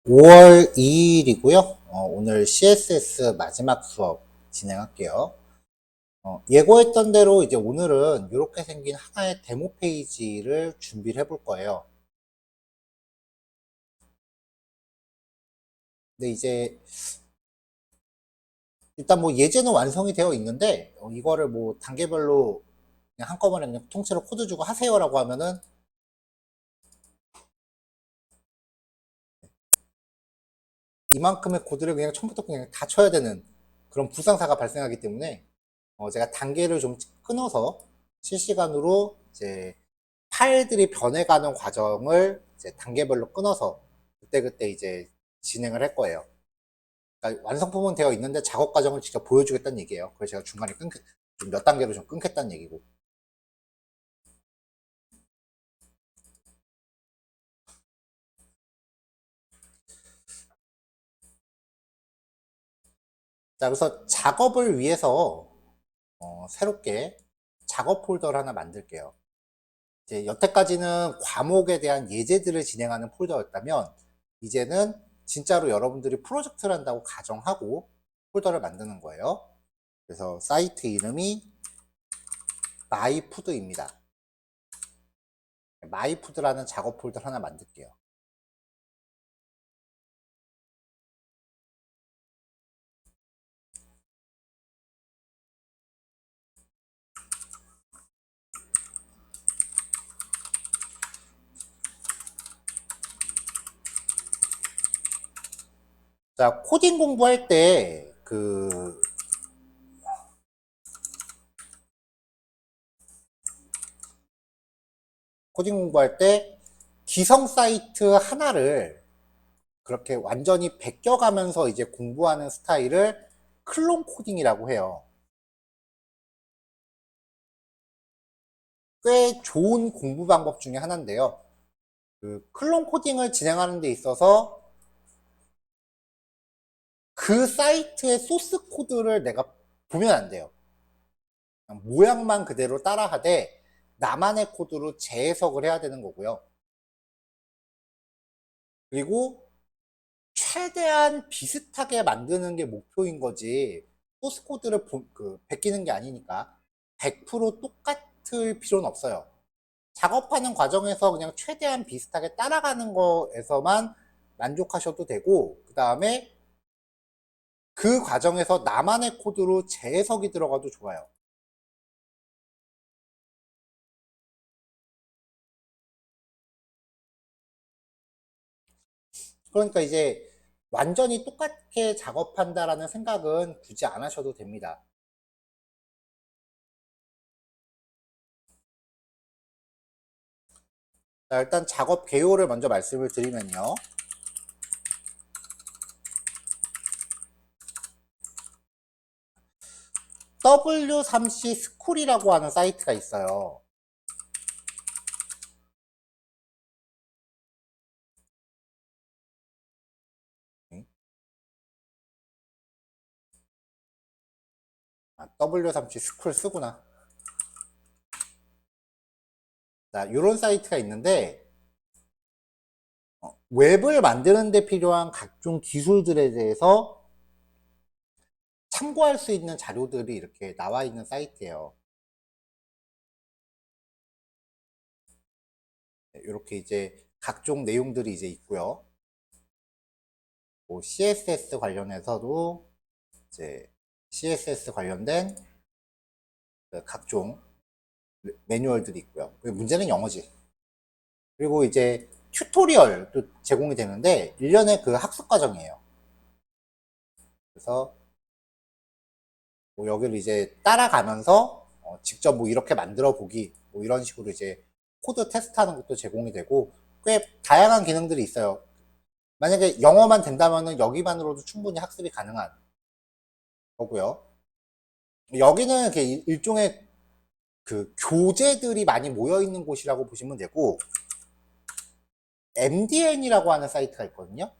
5월 2일이고요. 오늘 CSS 마지막 수업 진행할게요. 예고했던 대로 이제 오늘은 이렇게 생긴 하나의 데모 페이지를 준비를 해볼 거예요. 근데 이제 일단 뭐 예제는 완성이 되어 있는데 이거를 뭐 단계별로 그냥 한꺼번에 그냥 통째로 코드 주고 하세요라고 하면은 이만큼의 코드를 그냥 처음부터 그냥 다 쳐야 되는 그런 불상사가 발생하기 때문에 제가 단계를 좀 끊어서 실시간으로 이제 파일들이 변해가는 과정을 이제 단계별로 끊어서 그때그때 이제 진행을 할 거예요. 그러니까 완성품은 되어 있는데 작업 과정을 직접 보여주겠다는 얘기예요. 그래서 제가 중간에 좀 몇 단계로 좀 끊겠다는 얘기고. 자, 그래서 작업을 위해서 새롭게 작업 폴더를 하나 만들게요. 이제 여태까지는 과목에 대한 예제들을 진행하는 폴더였다면 이제는 진짜로 여러분들이 프로젝트를 한다고 가정하고 폴더를 만드는 거예요. 그래서 사이트 이름이 마이푸드입니다. 마이푸드라는 작업 폴더 하나 만들게요. 자, 코딩 공부할 때 코딩 공부할 때 기성 사이트 하나를 그렇게 완전히 베껴가면서 이제 공부하는 스타일을 클론 코딩이라고 해요. 꽤 좋은 공부 방법 중에 하나인데요. 클론 코딩을 진행하는 데 있어서 그 사이트의 소스 코드를 내가 보면 안 돼요. 모양만 그대로 따라하되 나만의 코드로 재해석을 해야 되는 거고요. 그리고 최대한 비슷하게 만드는 게 목표인 거지 소스 코드를 베끼는 게 아니니까 100% 똑같을 필요는 없어요. 작업하는 과정에서 그냥 최대한 비슷하게 따라가는 거에서만 만족하셔도 되고 그 다음에 그 과정에서 나만의 코드로 재해석이 들어가도 좋아요. 그러니까 이제 완전히 똑같게 작업한다라는 생각은 굳이 안 하셔도 됩니다. 자, 일단 작업 개요를 먼저 말씀을 드리면요. W3C 스쿨이라고 하는 사이트가 있어요. W3C 스쿨 쓰구나. 자, 이런 사이트가 있는데 웹을 만드는 데 필요한 각종 기술들에 대해서 참고할 수 있는 자료들이 이렇게 나와 있는 사이트예요. 이렇게 이제 각종 내용들이 이제 있고요. 뭐 CSS 관련해서도 이제 CSS 관련된 각종 매뉴얼들이 있고요. 문제는 영어지. 그리고 이제 튜토리얼도 제공이 되는데 1년의 그 학습 과정이에요. 그래서 뭐 여기를 이제 따라가면서 직접 뭐 이렇게 만들어 보기 뭐 이런 식으로 이제 코드 테스트하는 것도 제공이 되고 꽤 다양한 기능들이 있어요. 만약에 영어만 된다면은 여기만으로도 충분히 학습이 가능한 거고요. 여기는 이렇게 일종의 그 교재들이 많이 모여 있는 곳이라고 보시면 되고 MDN이라고 하는 사이트가 있거든요.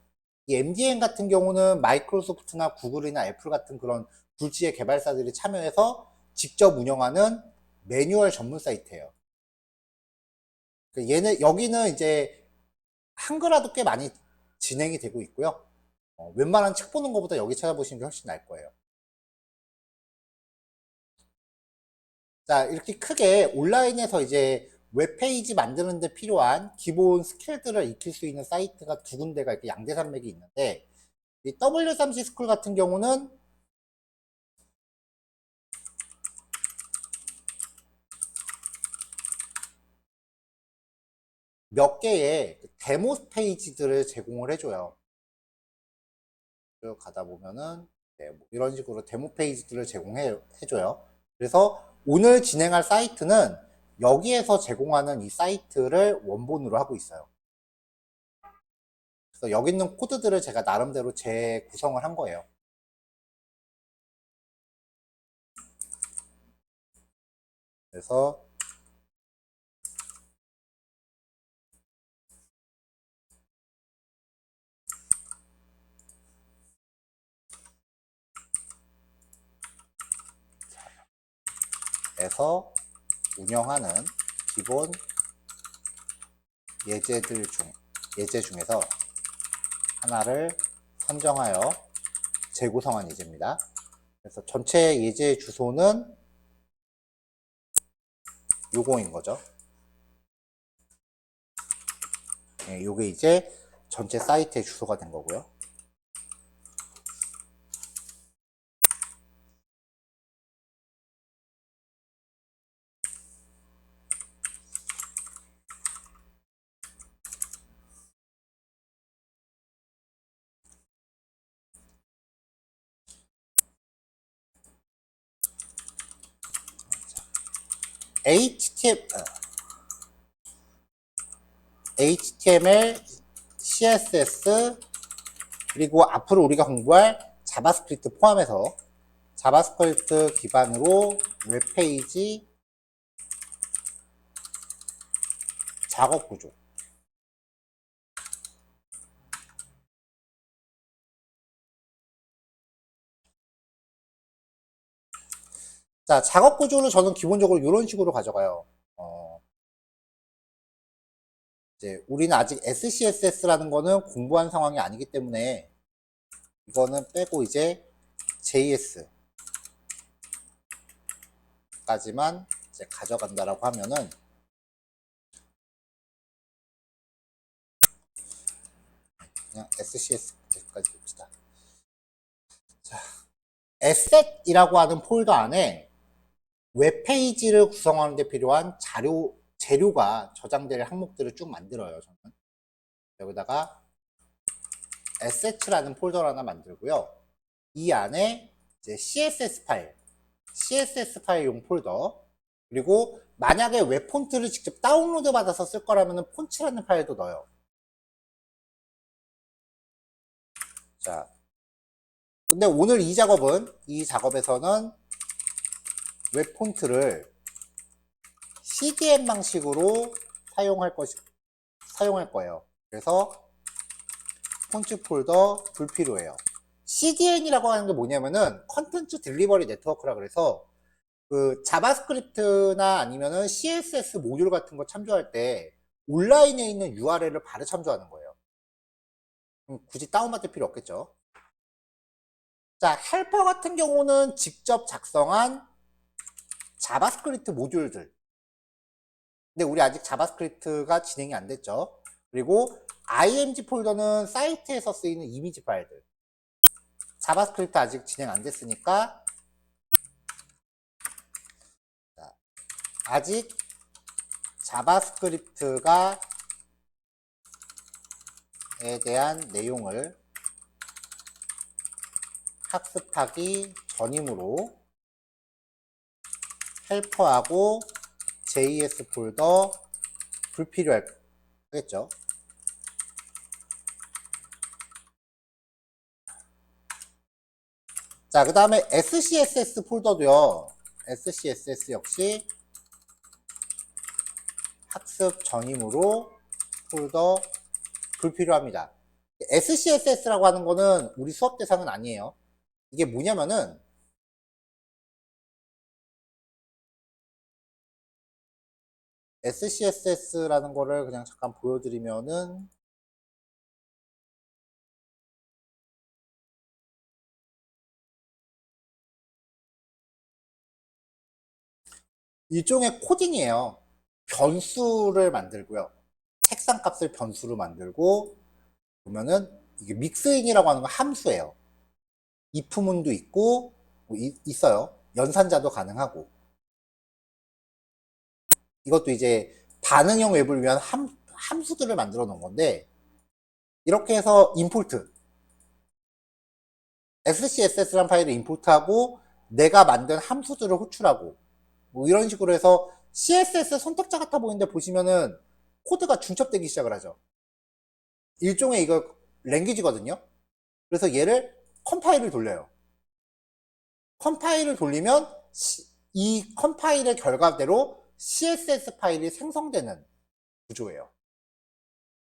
이 MDN 같은 경우는 마이크로소프트나 구글이나 애플 같은 그런 굴지의 개발사들이 참여해서 직접 운영하는 매뉴얼 전문 사이트예요. 여기는 이제 한글화도 꽤 많이 진행이 되고 있고요. 웬만한 책 보는 것보다 여기 찾아보시는 게 훨씬 나을 거예요. 자, 이렇게 크게 온라인에서 이제 웹페이지 만드는 데 필요한 기본 스킬들을 익힐 수 있는 사이트가 두 군데가 이렇게 양대산맥이 있는데, 이 W3C 스쿨 같은 경우는 몇 개의 데모 페이지들을 제공을 해줘요. 쭉 가다 보면은 네, 뭐 이런 식으로 데모 페이지들을 제공해줘요. 그래서 오늘 진행할 사이트는 여기에서 제공하는 이 사이트를 원본으로 하고 있어요. 그래서 여기 있는 코드들을 제가 나름대로 재구성을 한 거예요. 그래서 에서 운영하는 기본 예제 중에서 하나를 선정하여 재구성한 예제입니다. 그래서 전체 예제 주소는 요거인 거죠. 네, 요게 이제 전체 사이트의 주소가 된 거고요. HTML, CSS, 그리고 앞으로 우리가 공부할 자바스크립트 포함해서 자바스크립트 기반으로 웹페이지 작업 구조. 자, 작업 구조를 저는 기본적으로 이런 식으로 가져가요. 이제 우리는 아직 SCSS라는 거는 공부한 상황이 아니기 때문에 이거는 빼고 이제 JS까지만 이제 가져간다라고 하면은, 그냥 SCS까지 봅시다. 자, 에셋이라고 하는 폴더 안에 웹페이지를 구성하는 데 필요한 재료가 저장될 항목들을 쭉 만들어요, 저는. 여기다가 assets라는 폴더를 하나 만들고요. 이 안에 이제 CSS 파일용 폴더, 그리고 만약에 웹 폰트를 직접 다운로드 받아서 쓸 거라면 폰츠라는 파일도 넣어요. 자, 근데 오늘 이 작업에서는 웹 폰트를 CDN 방식으로 사용할 거예요. 그래서 폰트 폴더 불필요해요. CDN이라고 하는 게 뭐냐면은 컨텐츠 딜리버리 네트워크라 그래서 그 자바스크립트나 아니면은 CSS 모듈 같은 거 참조할 때 온라인에 있는 URL을 바로 참조하는 거예요. 굳이 다운받을 필요 없겠죠. 자, 헬퍼 같은 경우는 직접 작성한 자바스크립트 모듈들. 근데 우리 아직 자바스크립트가 진행이 안 됐죠. 그리고 img 폴더는 사이트에서 쓰이는 이미지 파일들. 자바스크립트 아직 진행 안 됐으니까 아직 자바스크립트가 에 대한 내용을 학습하기 전이므로 헬퍼하고 JS 폴더 불필요하겠죠. 자, 그 다음에 SCSS 폴더도요. SCSS 역시 학습 전이므로 폴더 불필요합니다. SCSS라고 하는 거는 우리 수업 대상은 아니에요. 이게 뭐냐면은 SCSS라는 거를 그냥 잠깐 보여드리면은 일종의 코딩이에요. 변수를 만들고요. 색상 값을 변수로 만들고 보면은 이게 믹스인이라고 하는 건 함수예요. if문도 있고 뭐 있어요. 연산자도 가능하고 이것도 이제 반응형 웹을 위한 함수들을 만들어 놓은 건데 이렇게 해서 임포트 SCSS라는 파일을 임포트하고 내가 만든 함수들을 호출하고 뭐 이런 식으로 해서 CSS 선택자 같아 보이는데 보시면은 코드가 중첩되기 시작을 하죠. 일종의 이거 랭귀지거든요. 그래서 얘를 컴파일을 돌려요. 컴파일을 돌리면 이 컴파일의 결과대로 CSS 파일이 생성되는 구조예요.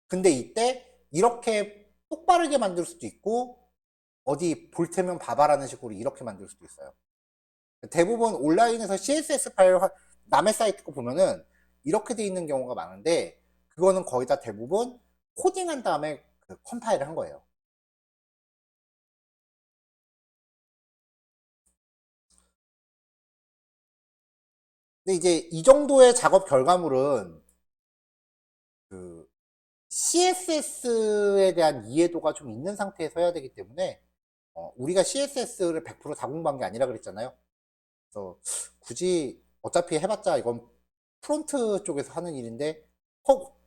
근데 이때 이렇게 똑바르게 만들 수도 있고 어디 볼 테면 봐봐라는 식으로 이렇게 만들 수도 있어요. 대부분 온라인에서 CSS 파일 남의 사이트 거 보면은 이렇게 돼 있는 경우가 많은데 그거는 거의 다 대부분 코딩한 다음에 그 컴파일을 한 거예요. 근데 이제 이 정도의 작업 결과물은 그 CSS에 대한 이해도가 좀 있는 상태에서 해야 되기 때문에 우리가 CSS를 100% 다 공부한 게 아니라 그랬잖아요. 그래서 굳이 어차피 해봤자 이건 프론트 쪽에서 하는 일인데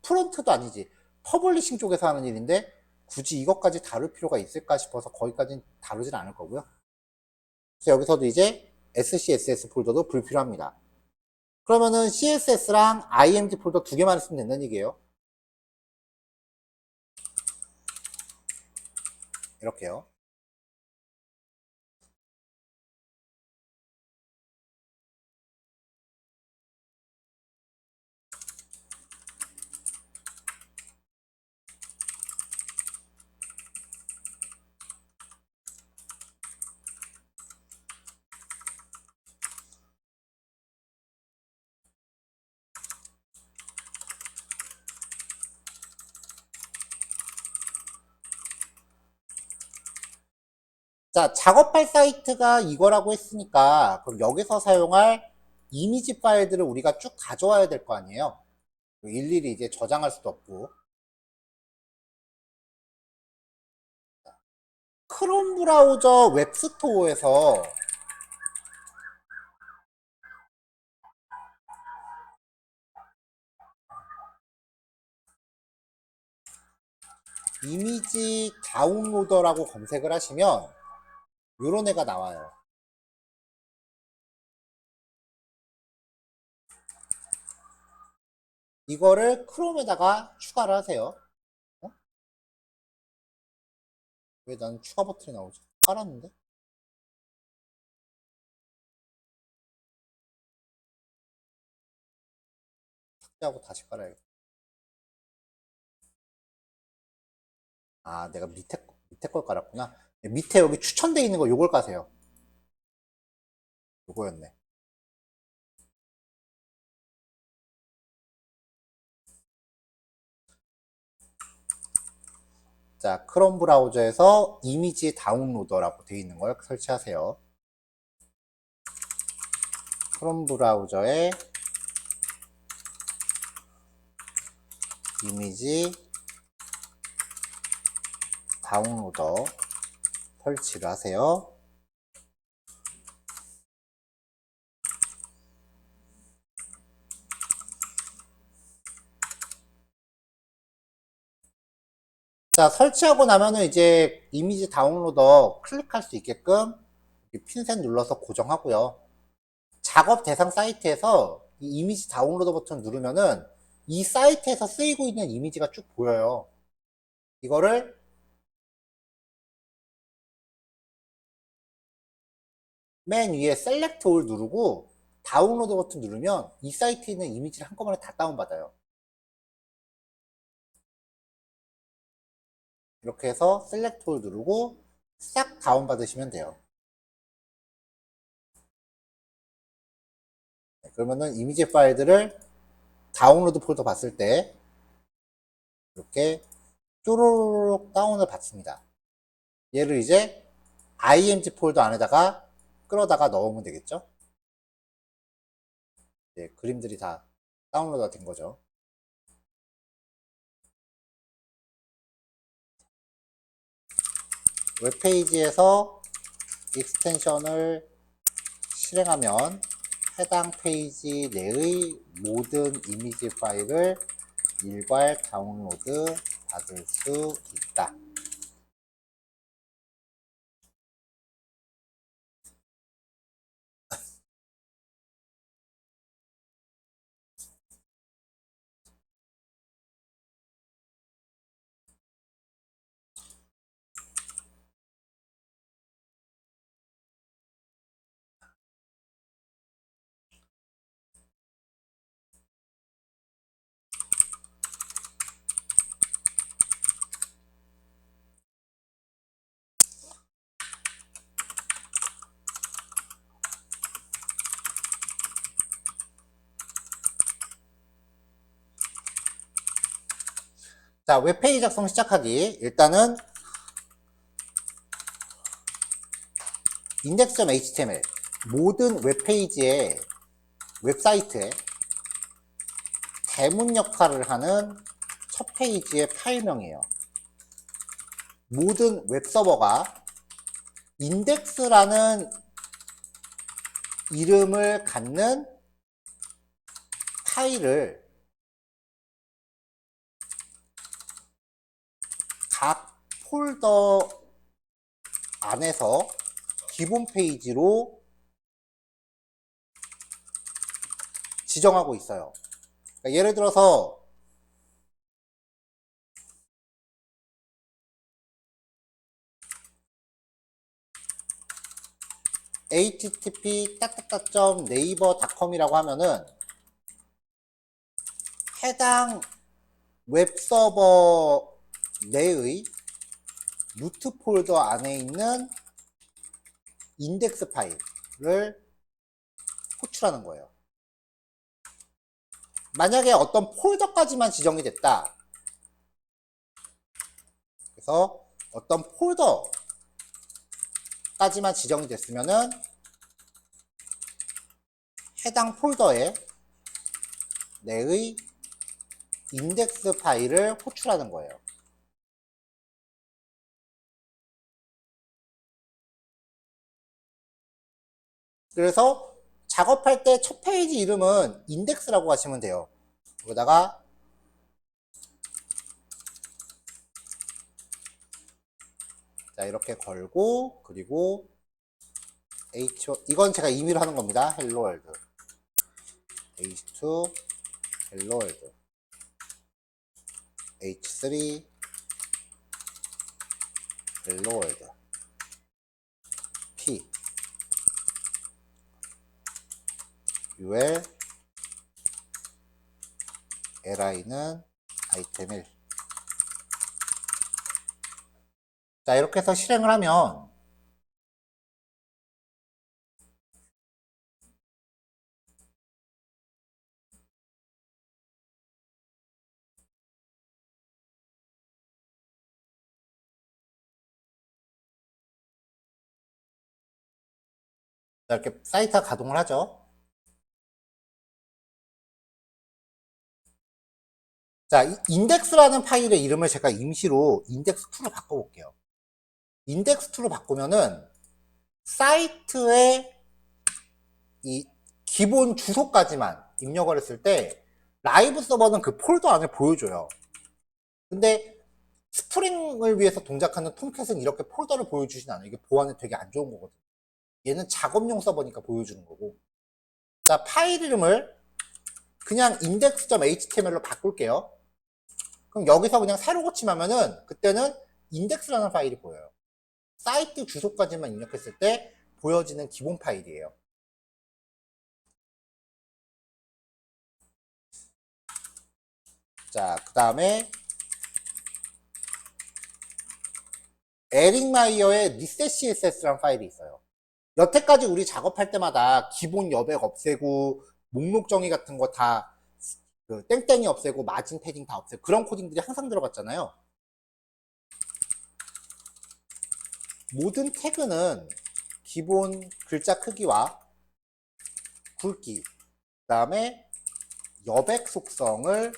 프론트도 아니지 퍼블리싱 쪽에서 하는 일인데 굳이 이것까지 다룰 필요가 있을까 싶어서 거기까지는 다루진 않을 거고요. 그래서 여기서도 이제 SCSS 폴더도 불필요합니다. 그러면은 CSS랑 IMG 폴더 두 개만 있으면 된다는 얘기예요. 이렇게요. 자, 작업할 사이트가 이거라고 했으니까 그럼 여기서 사용할 이미지 파일들을 우리가 쭉 가져와야 될 거 아니에요. 일일이 이제 저장할 수도 없고. 크롬 브라우저 웹스토어에서 이미지 다운로더라고 검색을 하시면 요런 애가 나와요. 이거를 크롬에다가 추가를 하세요. 어? 왜 나는 추가 버튼이 나오지? 깔았는데? 삭제하고 다시 깔아야겠다. 아, 내가 밑에 걸 깔았구나. 밑에 여기 추천되어 있는 거 요걸 까세요. 요거였네. 자, 크롬 브라우저에서 이미지 다운로더라고 되어 있는 걸 설치하세요. 크롬 브라우저에 이미지 다운로더 설치를 하세요. 자, 설치하고 나면은 이제 이미지 다운로더 클릭할 수 있게끔 핀셋 눌러서 고정하고요. 작업 대상 사이트에서 이 이미지 다운로더 버튼 누르면은 이 사이트에서 쓰이고 있는 이미지가 쭉 보여요. 이거를 맨 위에 셀렉트 올 누르고 다운로드 버튼 누르면 이 사이트에 있는 이미지를 한꺼번에 다 다운받아요. 이렇게 해서 셀렉트 올 누르고 싹 다운받으시면 돼요. 그러면은 이미지 파일들을 다운로드 폴더 봤을 때 이렇게 쪼로록 다운을 받습니다. 얘를 이제 img 폴더 안에다가 끌어다가 넣으면 되겠죠. 그림들이 다 다운로드가 된 거죠. 웹페이지에서 익스텐션을 실행하면 해당 페이지 내의 모든 이미지 파일을 일괄 다운로드 받을 수 있다. 자, 웹페이지 작성 시작하기. 일단은 index.html 모든 웹페이지에 웹사이트에 대문 역할을 하는 첫 페이지의 파일명이에요. 모든 웹서버가 인덱스라는 이름을 갖는 파일을 각 폴더 안에서 기본 페이지로 지정하고 있어요. 그러니까 예를 들어서 http://naver.com이라고 하면은 해당 웹서버 내의 루트 폴더 안에 있는 인덱스 파일을 호출하는 거예요. 만약에 어떤 폴더까지만 지정이 됐다. 그래서 어떤 폴더까지만 지정이 됐으면은 해당 폴더에 내의 인덱스 파일을 호출하는 거예요. 그래서 작업할 때 첫 페이지 이름은 인덱스라고 하시면 돼요. 여기다가 자 이렇게 걸고 그리고 이건 제가 임의로 하는 겁니다. 헬로 월드 h2 헬로 월드 h3 헬로 월드 p ul li는 아이템 1. 자 이렇게 해서 실행을 하면 자, 이렇게 사이트가 가동을 하죠. 자, 인덱스라는 파일의 이름을 제가 임시로 index2로 바꿔볼게요. index2로 바꾸면은 사이트의 이 기본 주소까지만 입력을 했을 때 라이브 서버는 그 폴더 안에 보여줘요. 근데 스프링을 위해서 동작하는 톰캣은 이렇게 폴더를 보여주진 않아요. 이게 보안에 되게 안 좋은 거거든요. 얘는 작업용 서버니까 보여주는 거고. 자, 파일 이름을 그냥 index.html로 바꿀게요. 그럼 여기서 그냥 새로 고침하면은 그때는 인덱스라는 파일이 보여요. 사이트 주소까지만 입력했을 때 보여지는 기본 파일이에요. 자, 그 다음에 에릭마이어의 reset css라는 파일이 있어요. 여태까지 우리 작업할 때마다 기본 여백 없애고 목록 정의 같은 거 다 그 땡땡이 없애고 마진 패딩 다 없애고 그런 코딩들이 항상 들어갔잖아요. 모든 태그는 기본 글자 크기와 굵기, 그 다음에 여백 속성을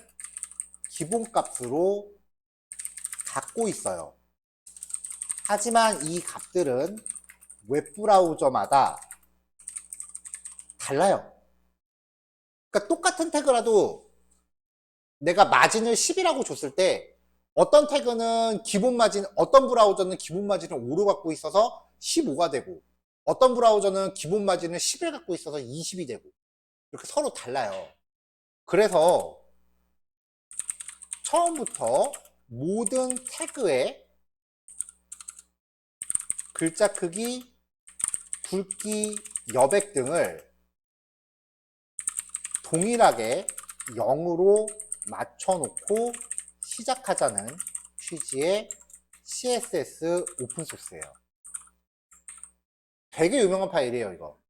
기본값으로 갖고 있어요. 하지만 이 값들은 웹브라우저마다 달라요. 그러니까 똑같은 태그라도 내가 마진을 10이라고 줬을 때 어떤 태그는 기본 마진, 어떤 브라우저는 기본 마진을 5로 갖고 있어서 15가 되고 어떤 브라우저는 기본 마진을 10을 갖고 있어서 20이 되고 이렇게 서로 달라요. 그래서 처음부터 모든 태그의 글자 크기, 굵기, 여백 등을 동일하게 0으로 맞춰놓고 시작하자는 취지의 CSS 오픈소스예요. 되게 유명한 파일이에요, 이거.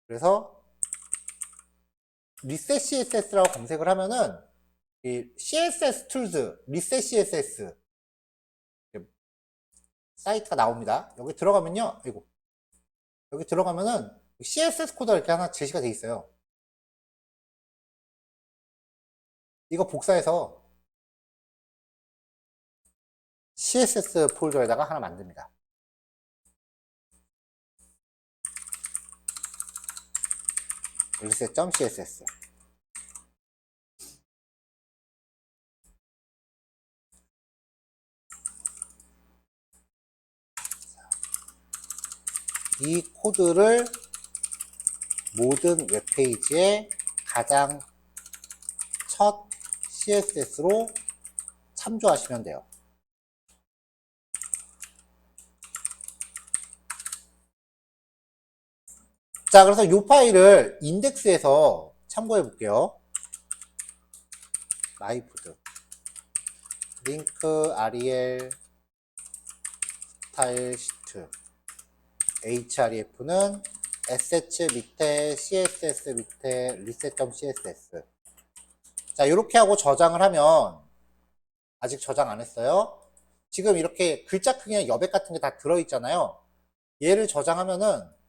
그래서 리셋 CSS라고 검색을 하면은 이 CSS 툴즈, 리셋 CSS 사이트가 나옵니다. 여기 들어가면요, 이거 여기 들어가면은 CSS 코드가 이렇게 하나 제시가 돼 있어요. 이거 복사해서 CSS 폴더에다가 하나 만듭니다. reset.css 이 코드를 모든 웹페이지에 가장 첫 CSS로 참조하시면 돼요. 자, 그래서 이 파일을 인덱스에서 참고해 볼게요. 마이푸드 링크 rel 스타일 시트 href는 assets 밑에 css 밑에 reset.css. 자, 이렇게 하고 저장을 하면 아직 저장 안 했어요. 지금 이렇게 글자 크기나 여백 같은 게 다 들어있잖아요. 얘를 저장하면은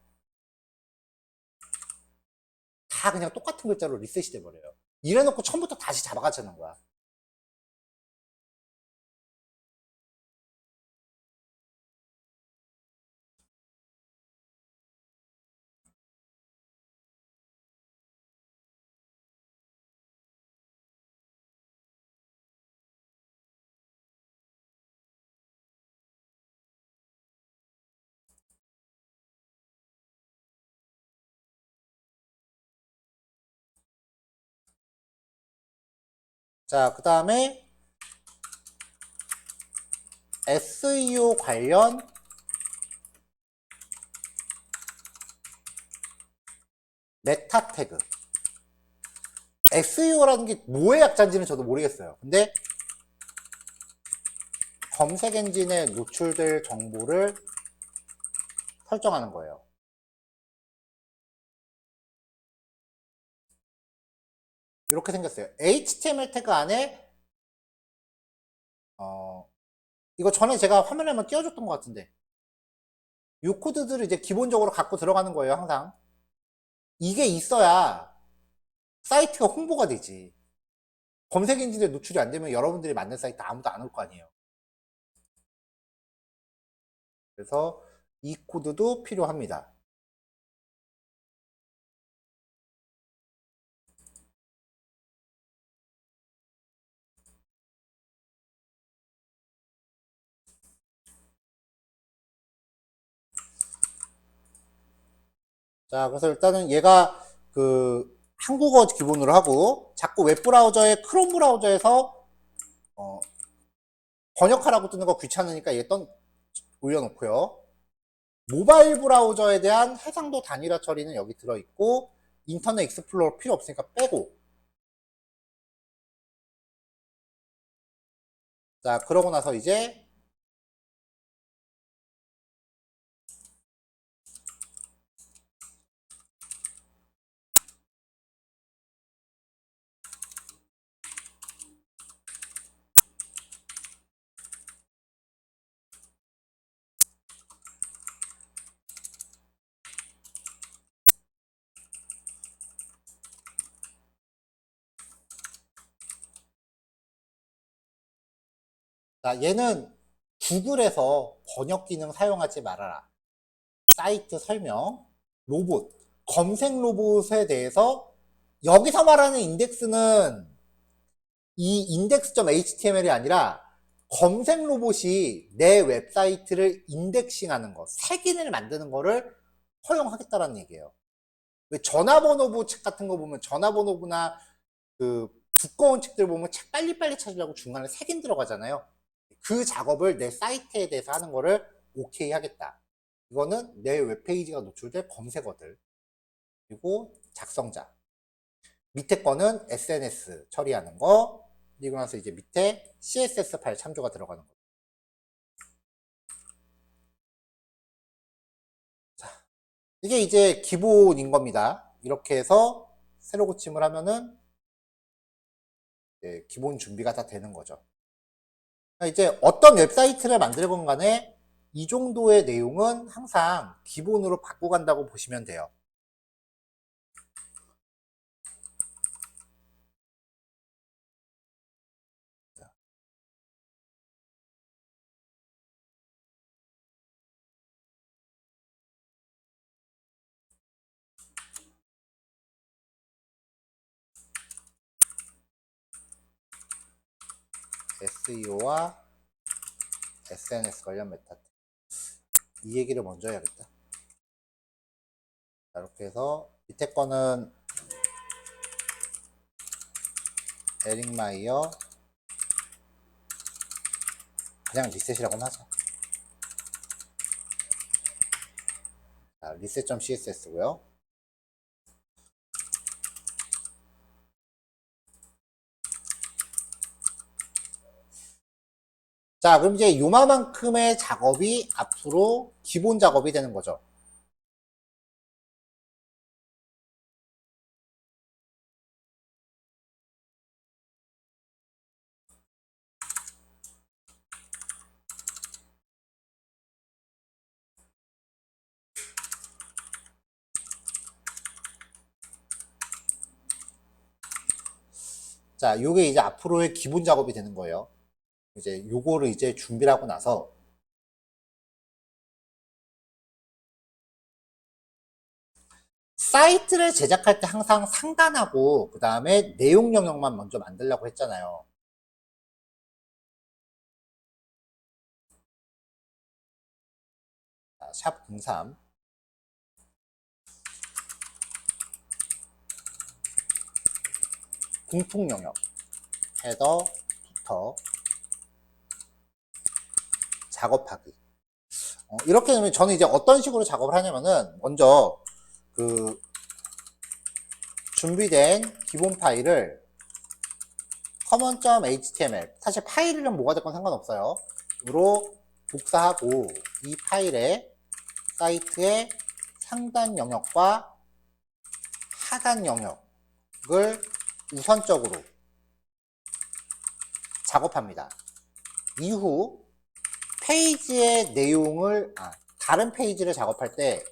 다 그냥 똑같은 글자로 리셋이 돼버려요. 이래놓고 처음부터 다시 잡아가자는 거야. 자, 그 다음에 SEO 관련 메타 태그. SEO라는 게 뭐의 약자인지는 저도 모르겠어요. 근데 검색 엔진에 노출될 정보를 설정하는 거예요. 이렇게 생겼어요. HTML 태그 안에 이거 전에 제가 화면에 한번 띄워줬던 것 같은데 이 코드들을 이제 기본적으로 갖고 들어가는 거예요. 항상 이게 있어야 사이트가 홍보가 되지. 검색 엔진에 노출이 안 되면 여러분들이 만든 사이트 아무도 안 올 거 아니에요. 그래서 이 코드도 필요합니다. 자, 그래서 일단은 얘가 그 한국어 기본으로 하고 자꾸 웹브라우저에 크롬 브라우저에서 번역하라고 뜨는 거 귀찮으니까 얘 올려놓고요. 모바일 브라우저에 대한 해상도 단일화 처리는 여기 들어있고 인터넷 익스플로러 필요 없으니까 빼고. 자, 그러고 나서 이제 자, 얘는 구글에서 번역 기능 사용하지 말아라. 사이트 설명, 로봇, 검색 로봇에 대해서 여기서 말하는 인덱스는 이 index.html이 아니라 검색 로봇이 내 웹사이트를 인덱싱하는 거, 색인을 만드는 거를 허용하겠다라는 얘기예요. 왜 전화번호부 책 같은 거 보면 전화번호부나 그 두꺼운 책들 보면 책 빨리빨리 찾으려고 중간에 색인 들어가잖아요. 그 작업을 내 사이트에 대해서 하는 거를 오케이 하겠다. 이거는 내 웹페이지가 노출될 검색어들. 그리고 작성자. 밑에 거는 SNS 처리하는 거. 그리고 나서 이제 밑에 CSS 파일 참조가 들어가는 거. 자, 이게 이제 기본인 겁니다. 이렇게 해서 새로 고침을 하면은 기본 준비가 다 되는 거죠. 이제 어떤 웹사이트를 만들건 간에 이 정도의 내용은 항상 기본으로 받고 간다고 보시면 돼요. SEO와 SNS 관련 메타트. 이 얘기를 먼저 해야겠다. 자, 이렇게 해서 밑에 거는 에릭 마이어 그냥 리셋이라고는 하죠. 자, 리셋.css고요. 자, 그럼 이제 요만큼의 작업이 앞으로 기본 작업이 되는 거죠. 자, 요게 이제 앞으로의 기본 작업이 되는 거예요. 이제 요거를 이제 준비를 하고 나서 사이트를 제작할 때 항상 상단하고 그 다음에 내용 영역만 먼저 만들려고 했잖아요. 자, 샵 03 공통 영역 헤더 부터 작업하기. 이렇게 되면 저는 이제 어떤 식으로 작업을 하냐면은 먼저 그 준비된 기본 파일을 common.html 사실 파일 이름 뭐가 됐건 상관없어요. 으로 복사하고 이 파일에 사이트의 상단 영역과 하단 영역을 우선적으로 작업합니다. 이후 페이지의 내용을 다른 페이지를 작업할 때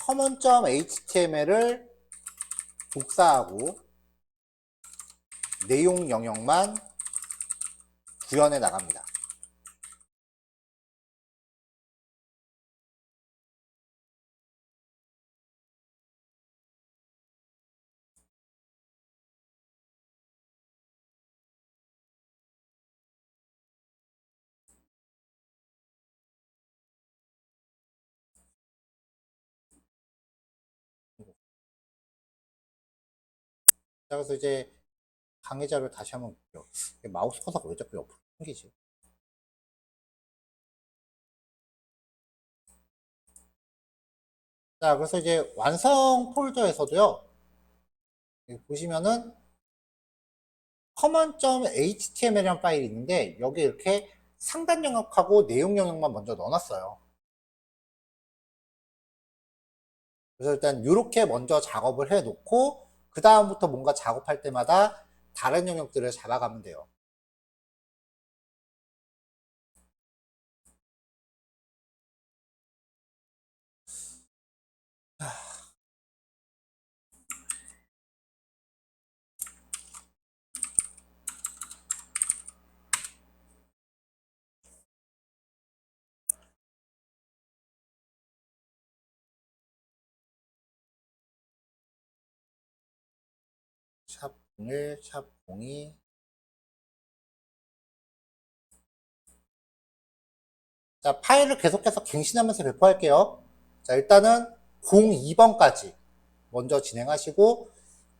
common.html을 복사하고 내용 영역만 구현해 나갑니다. 자, 그래서 이제 강의자를 다시 한번 볼게요. 마우스 커서가 왜 자꾸 옆으로 당기지? 자, 그래서 이제 완성 폴더에서도요. 여기 보시면은 common.html이라는 파일이 있는데 여기 이렇게 상단 영역하고 내용 영역만 먼저 넣어놨어요. 그래서 일단 이렇게 먼저 작업을 해놓고 그 다음부터 뭔가 작업할 때마다 다른 영역들을 잡아가면 돼요. 샵 01, 샵 02. 자, 파일을 계속해서 갱신하면서 배포할게요. 자, 일단은 02번까지 먼저 진행하시고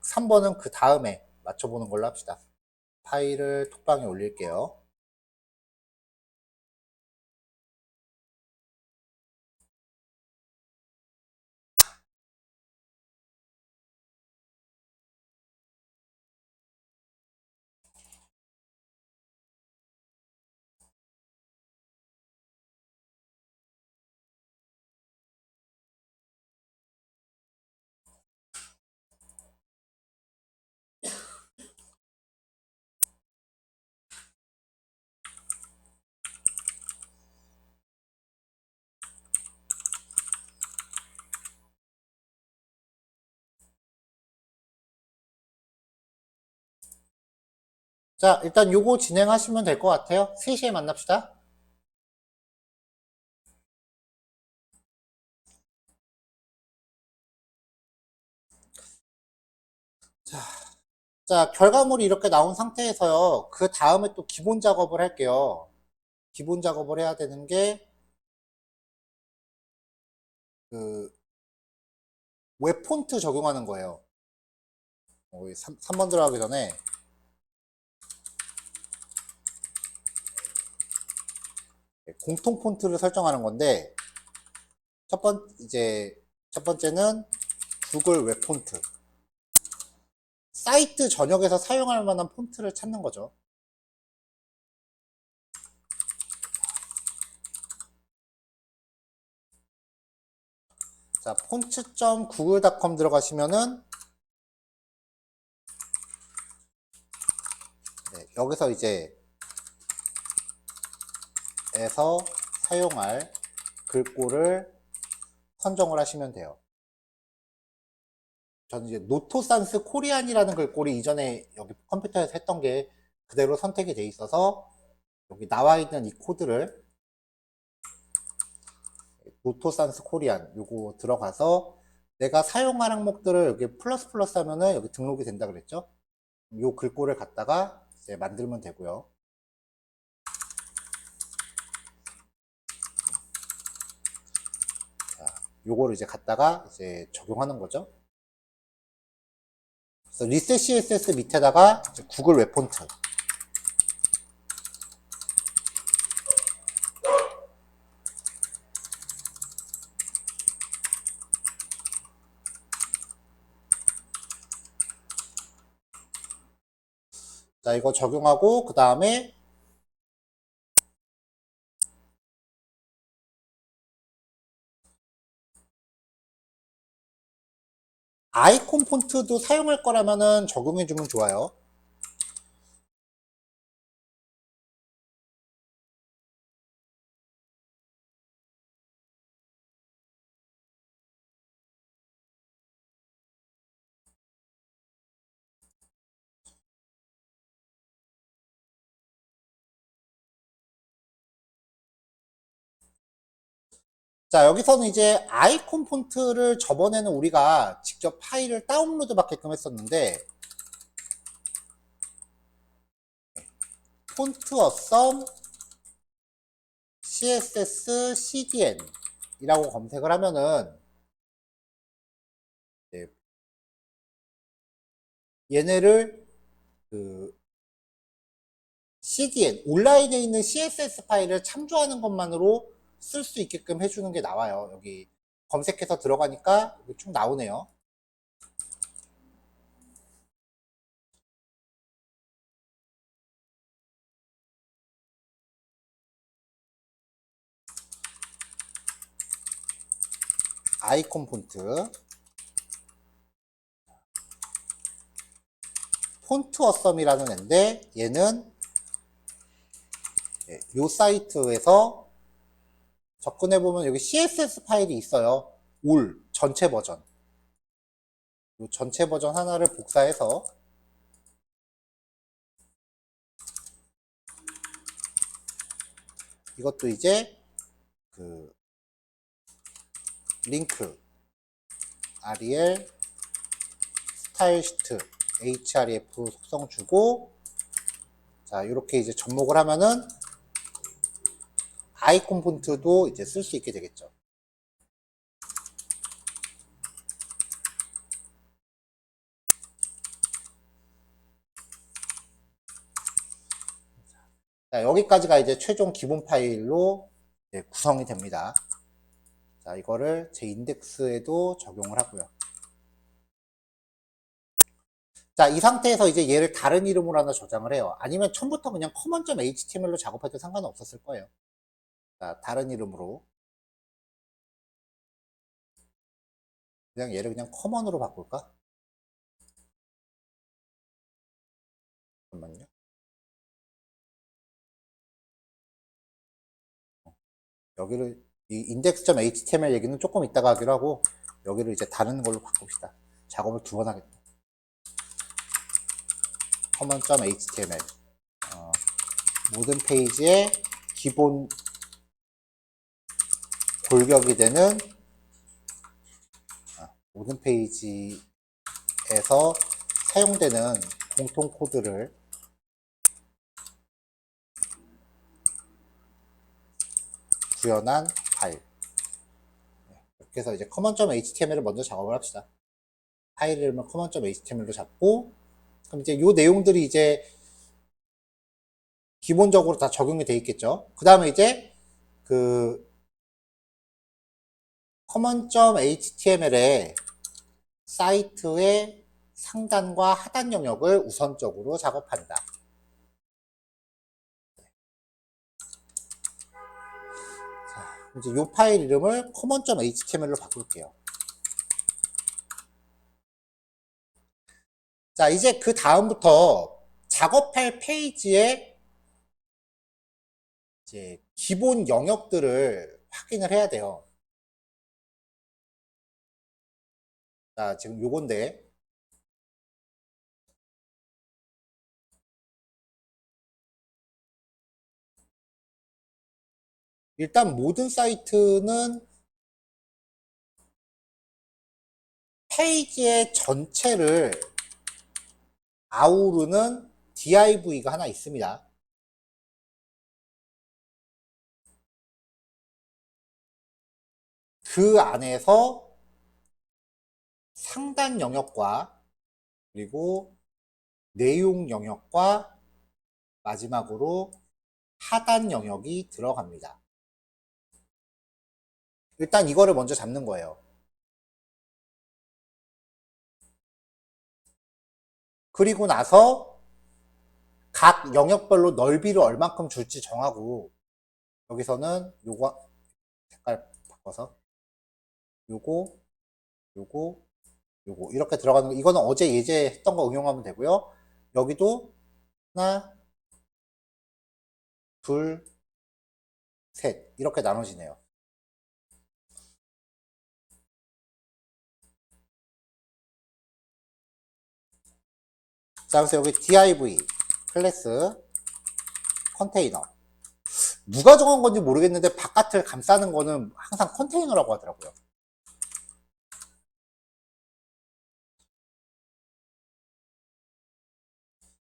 3번은 그 다음에 맞춰보는 걸로 합시다. 파일을 톡방에 올릴게요. 자, 일단 요거 진행하시면 될 것 같아요. 3시에 만납시다. 자, 결과물이 이렇게 나온 상태에서요. 그 다음에 또 기본 작업을 할게요. 기본 작업을 해야 되는 게, 웹 폰트 적용하는 거예요. 3번 들어가기 전에, 공통 폰트를 설정하는 건데, 첫 번째는 구글 웹 폰트. 사이트 전역에서 사용할 만한 폰트를 찾는 거죠. 자, 폰트.google.com 들어가시면은, 여기서 이제, 에서 사용할 글꼴을 선정을 하시면 돼요. 저는 이제 노토산스 코리안이라는 글꼴이 이전에 여기 컴퓨터에서 했던 게 그대로 선택이 돼 있어서 여기 나와 있는 이 코드를 노토산스 코리안 요거 들어가서 내가 사용할 항목들을 여기 플러스 플러스 하면은 여기 등록이 된다 그랬죠? 요 글꼴을 갖다가 이제 만들면 되고요. 자, 요거를 이제 갖다가 이제 적용하는 거죠. 그래서 리셋 CSS 밑에다가 구글 웹 폰트. 자, 이거 적용하고 그 다음에 아이콘 폰트도 사용할 거라면은 적용해주면 좋아요. 자, 여기서는 이제 아이콘 폰트를 저번에는 우리가 직접 파일을 다운로드 받게끔 했었는데, 폰트 어썸 CSS CDN 이라고 검색을 하면은, 얘네를 그 CDN, 온라인에 있는 CSS 파일을 참조하는 것만으로 쓸 수 있게끔 해주는 게 나와요. 여기 검색해서 들어가니까 여기 쭉 나오네요. 아이콘 폰트. 폰트 어썸이라는 앤데 얘는 이 사이트에서 접근해보면 여기 CSS 파일이 있어요. 올 전체 버전. 이 전체 버전 하나를 복사해서 이것도 이제 그 링크 REL 스타일 시트 href 속성 주고, 자, 이렇게 이제 접목을 하면은 아이콘 폰트도 이제 쓸 수 있게 되겠죠. 자, 여기까지가 이제 최종 기본 파일로 구성이 됩니다. 자, 이거를 제 인덱스에도 적용을 하고요. 자, 이 상태에서 이제 얘를 다른 이름으로 하나 저장을 해요. 아니면 처음부터 그냥 common.html로 작업해도 상관은 없었을 거예요. 자, 다른 이름으로. 그냥 얘를 그냥 common으로 바꿀까? 잠깐만요. 여기를, 이 index.html 얘기는 조금 이따가 하기로 하고, 여기를 이제 다른 걸로 바꿉시다. 작업을 두 번 하겠다. common.html. 모든 페이지의 기본 골격이 되는 모든 페이지에서 사용되는 공통 코드를 구현한 파일. 이렇게 해서 이제 common.html을 먼저 작업을 합시다. 파일 이름을 common.html로 잡고, 그럼 이제 요 내용들이 이제 기본적으로 다 적용이 돼 있겠죠. 그 다음에 이제 그 common.html의 사이트의 상단과 하단 영역을 우선적으로 작업한다. 자, 이제 이 파일 이름을 common.html로 바꿀게요. 자, 이제 그 다음부터 작업할 페이지의 이제 기본 영역들을 확인을 해야 돼요. 자, 지금 요건데, 일단 모든 사이트는 페이지의 전체를 아우르는 div가 하나 있습니다. 그 안에서 상단 영역과 그리고 내용 영역과 마지막으로 하단 영역이 들어갑니다. 일단 이거를 먼저 잡는 거예요. 그리고 나서 각 영역별로 넓이를 얼만큼 줄지 정하고, 여기서는 요거 색깔 바꿔서 요거 요거 요거 이렇게 들어가는 거, 이거는 어제 예제했던 거 응용하면 되고요. 여기도 하나 둘 셋 이렇게 나눠지네요. 자, 그래서 여기 div 클래스 컨테이너, 누가 정한 건지 모르겠는데 바깥을 감싸는 거는 항상 컨테이너라고 하더라고요.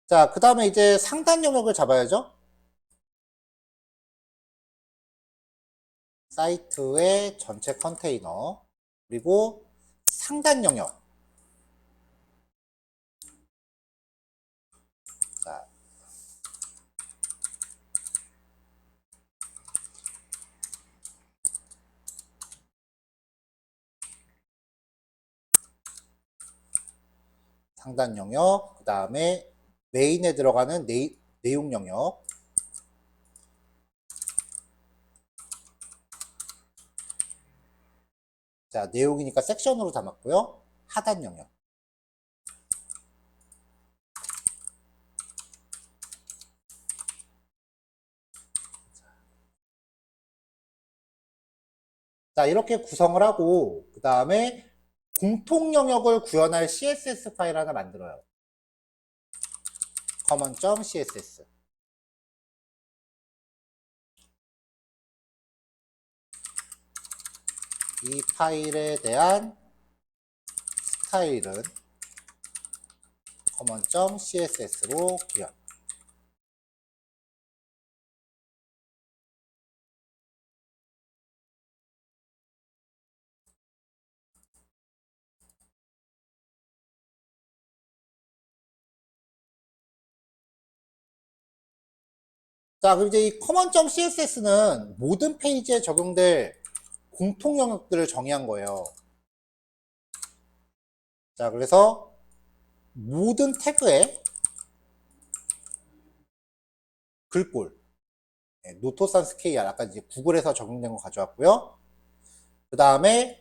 자, 그 다음에 이제 상단 영역을 잡아야죠. 사이트의 전체 컨테이너, 그리고 상단 영역. 자, 상단 영역, 그 다음에 메인에 들어가는 내용 영역. 자, 내용이니까 섹션으로 담았고요. 하단 영역. 자, 이렇게 구성을 하고, 그 다음에 공통 영역을 구현할 CSS 파일 하나 만들어요. common.css. 이 파일에 대한 스타일은 common.css로 구현. 자, 그럼 이제 이 common.css는 모든 페이지에 적용될 공통 영역들을 정의한 거예요. 자, 그래서 모든 태그에 글꼴, 노토산스 KR, 아까 이제 구글에서 적용된 거 가져왔고요. 그 다음에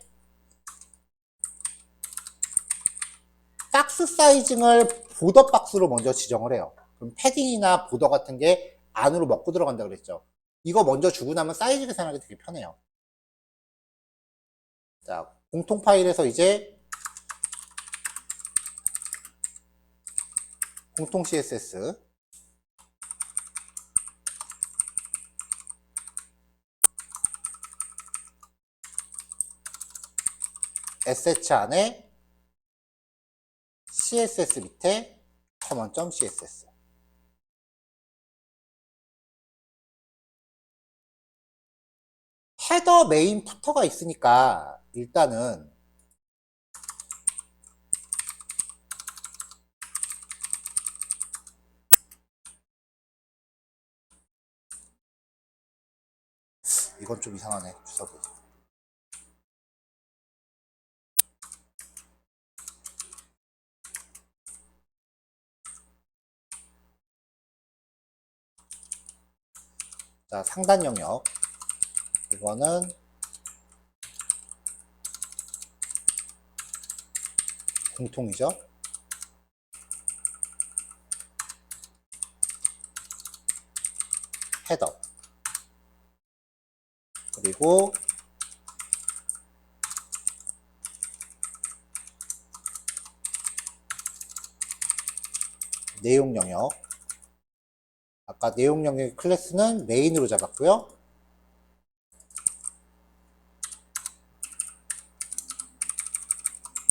박스 사이징을 보더 박스로 먼저 지정을 해요. 그럼 패딩이나 보더 같은 게 안으로 먹고 들어간다 그랬죠. 이거 먼저 주고 나면 사이즈 계산하기 되게 편해요. 자, 공통 파일에서 이제 공통 CSS sh 안에 css 밑에 common.css 헤더 메인 푸터가 있으니까 일단은 이건 좀 이상하네. 주소보기. 자, 상단 영역. 이거는 공통이죠. 헤더. 그리고 내용 영역. 아까 내용 영역 클래스는 메인으로 잡았고요.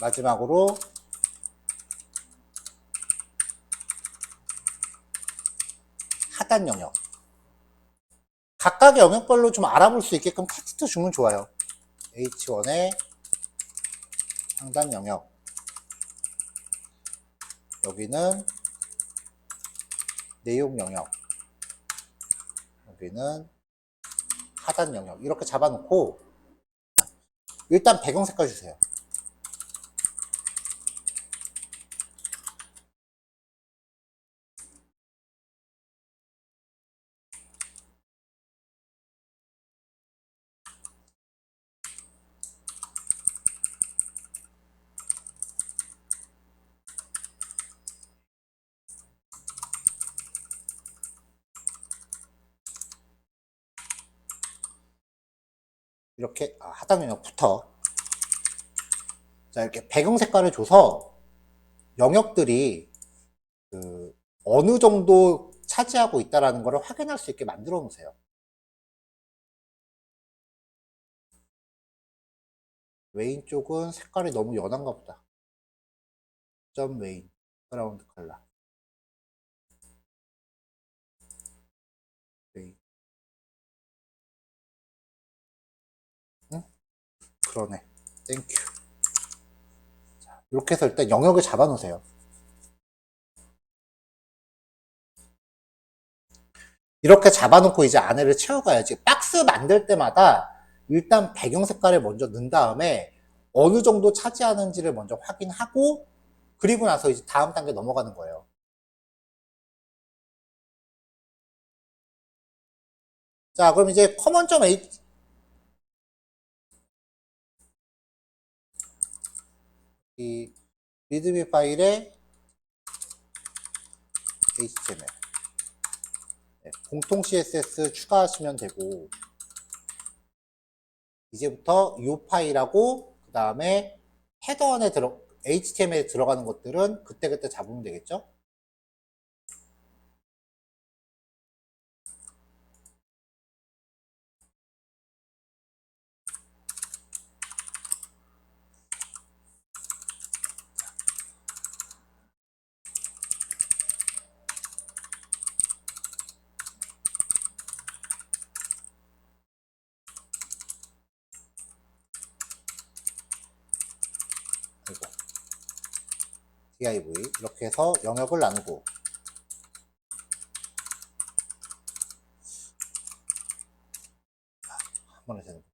마지막으로 하단 영역. 각각의 영역별로 좀 알아볼 수 있게끔 텍스트 주면 좋아요. H1의 상단 영역. 여기는 내용 영역. 여기는 하단 영역. 이렇게 잡아놓고 일단 배경 색깔 주세요. 이렇게 하단 영역부터 자 이렇게 배경 색깔을 줘서 영역들이 그 어느 정도 차지하고 있다라는 것을 확인할 수 있게 만들어 놓으세요. 메인 쪽은 색깔이 너무 연한가 보다. 점 메인 그라운드 컬러 메인. 응? 그러네. 땡큐. 이렇게 해서 일단 영역을 잡아 놓으세요. 이렇게 잡아놓고 이제 안에를 채워가야지. 박스 만들 때마다 일단 배경 색깔을 먼저 넣은 다음에 어느 정도 차지하는지를 먼저 확인하고 그리고 나서 이제 다음 단계 넘어가는 거예요. 자, 그럼 이제 common.h 이 리드미 파일에 HTML 공통 CSS 추가하시면 되고 이제부터 이 파일하고 그 다음에 헤더 안에 HTML에 들어가는 것들은 그때그때 잡으면 되겠죠? div 이렇게 해서 영역을 나누고 한 번에 되는 거.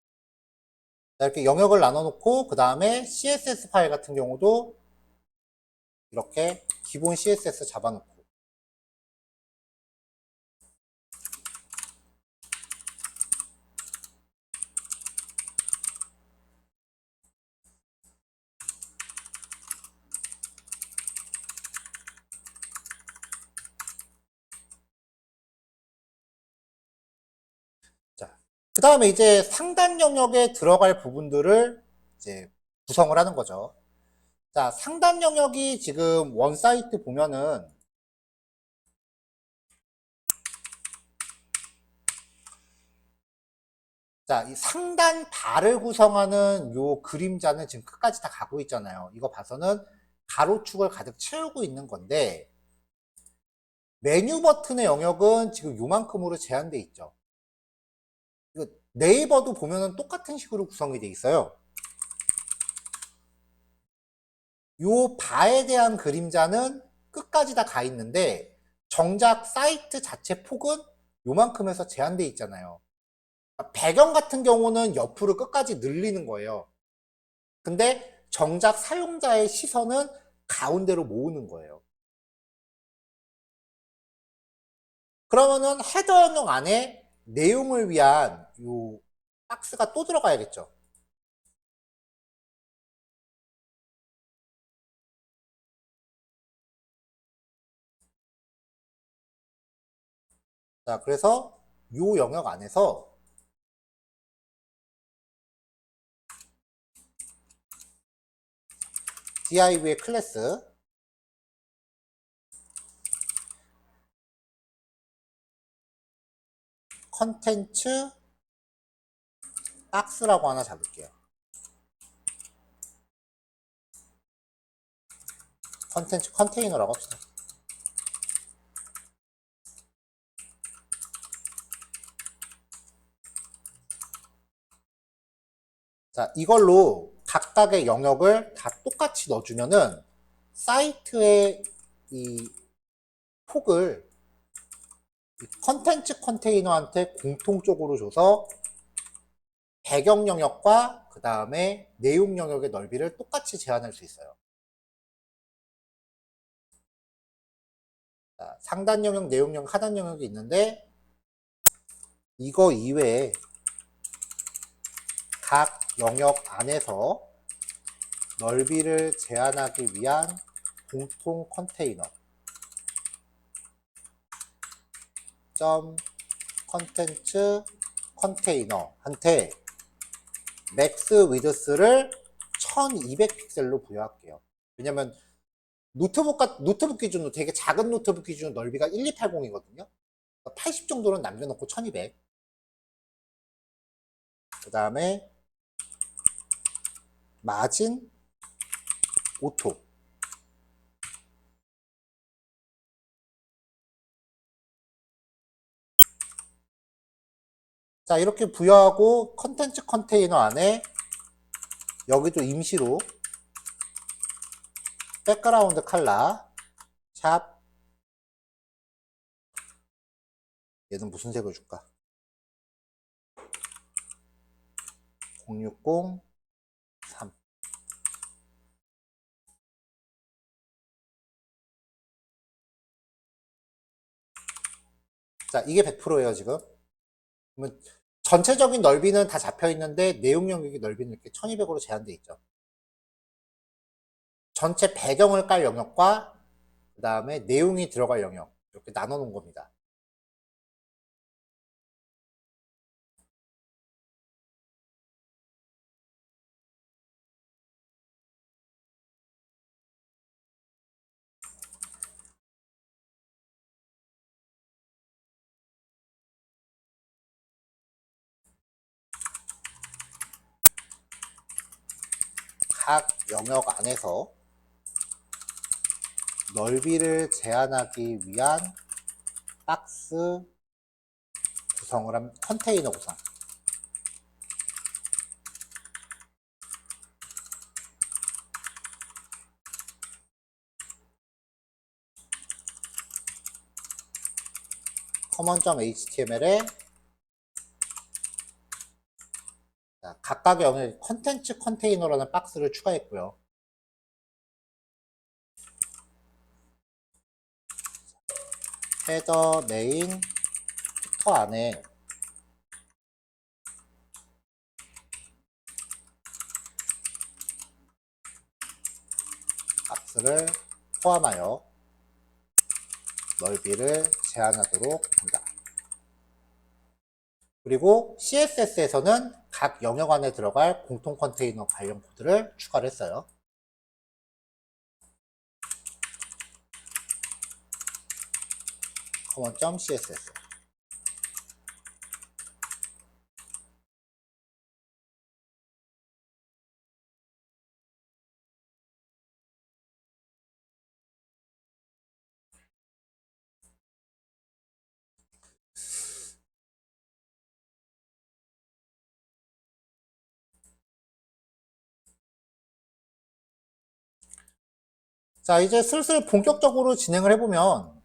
이렇게 영역을 나눠 놓고 그 다음에 css 파일 같은 경우도 이렇게 기본 css 잡아놓고 자, 그 다음에 이제 상단 영역에 들어갈 부분들을 이제 구성을 하는 거죠. 자, 상단 영역이 지금 원 사이트 보면은 자, 이 상단 바를 구성하는 요 그림자는 지금 끝까지 다 가고 있잖아요. 이거 봐서는 가로축을 가득 채우고 있는 건데 메뉴 버튼의 영역은 지금 요만큼으로 제한돼 있죠. 이거 네이버도 보면은 똑같은 식으로 구성이 돼 있어요. 요 바에 대한 그림자는 끝까지 다 가 있는데 정작 사이트 자체 폭은 요만큼에서 제한돼 있잖아요. 배경 같은 경우는 옆으로 끝까지 늘리는 거예요. 근데 정작 사용자의 시선은 가운데로 모으는 거예요. 그러면은 헤더 영역 안에 내용을 위한 요 박스가 또 들어가야겠죠. 자, 그래서 요 영역 안에서 div의 클래스 컨텐츠 박스라고 하나 잡을게요. 컨텐츠 컨테이너라고 합시다. 자, 이걸로 각각의 영역을 다 똑같이 넣어주면은 사이트의 이 폭을 컨텐츠 컨테이너한테 공통적으로 줘서 배경 영역과 그 다음에 내용 영역의 넓이를 똑같이 제한할 수 있어요. 자, 상단 영역, 내용 영역, 하단 영역이 있는데 이거 이외에 각 영역 안에서 넓이를 제한하기 위한 공통 컨테이너 점 컨텐츠 컨테이너한테 맥스 위드스를 1200픽셀로 부여할게요. 왜냐면 노트북 기준으로 되게 작은 노트북 기준으로 넓이가 1280이거든요. 80 정도는 남겨놓고 1200. 그 다음에 마진 오토. 자, 이렇게 부여하고 컨텐츠 컨테이너 안에 여기도 임시로 백그라운드 컬러 샵 얘는 무슨 색을 줄까? 060 3 자, 이게 100%예요 지금. 그러면 전체적인 넓이는 다 잡혀 있는데 내용 영역의 넓이는 이렇게 1200으로 제한되어 있죠. 전체 배경을 깔 영역과 그 다음에 내용이 들어갈 영역 이렇게 나눠 놓은 겁니다. 각 영역 안에서 넓이를 제한하기 위한 박스 구성을 하면 컨테이너 구성. common.html에 각각의 영역에 컨텐츠 컨테이너라는 박스를 추가했고요. 헤더 메인 푸터 안에 박스를 포함하여 넓이를 제한하도록 한다. 그리고 CSS에서는 각 영역 안에 들어갈 공통 컨테이너 관련 코드를 추가를 했어요. common.css. 자, 이제 슬슬 본격적으로 진행을 해보면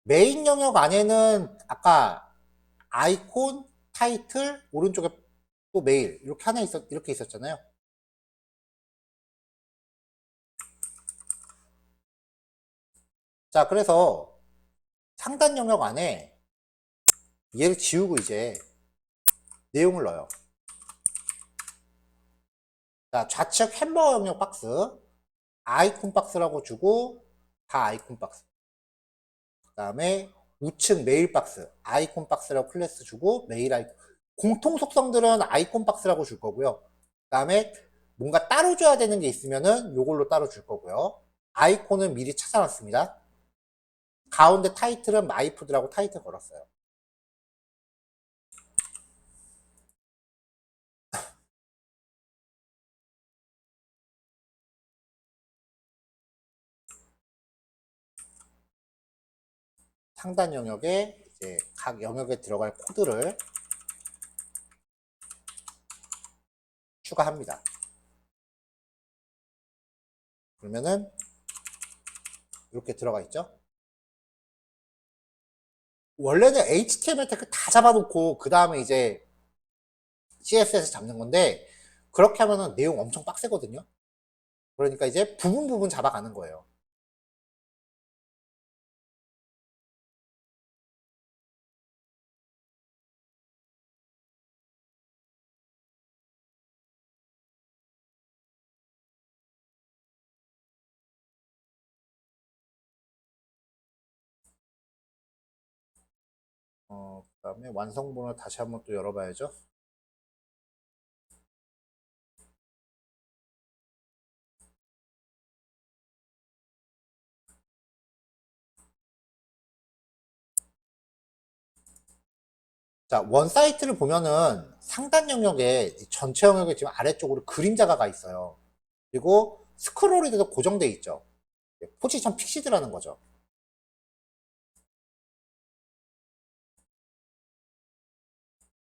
메인 영역 안에는 아까 아이콘, 타이틀, 오른쪽에 또 메일 이렇게 하나 이렇게 있었잖아요. 자, 그래서 상단 영역 안에 얘를 지우고 이제 내용을 넣어요. 자, 좌측 햄버거 영역 박스, 아이콘 박스라고 주고 다 아이콘 박스. 그 다음에 우측 메일 박스, 아이콘 박스라고 클래스 주고 메일 아이콘. 공통 속성들은 아이콘 박스라고 줄 거고요. 그 다음에 뭔가 따로 줘야 되는 게 있으면은 요걸로 따로 줄 거고요. 아이콘은 미리 찾아놨습니다. 가운데 타이틀은 마이푸드라고 타이틀 걸었어요. 상단 영역에 이제 각 영역에 들어갈 코드를 추가합니다. 그러면은 이렇게 들어가 있죠. 원래는 HTML 태그 다 잡아놓고 그 다음에 이제 CSS 잡는 건데 그렇게 하면은 내용 엄청 빡세거든요. 그러니까 이제 부분 잡아가는 거예요. 그 다음에 완성본을 다시 한번 또 열어봐야죠. 자, 원 사이트를 보면은 상단 영역에 전체 영역에 지금 아래쪽으로 그림자가 가 있어요. 그리고 스크롤이 돼서 고정돼 있죠. 포지션 픽시드라는 거죠.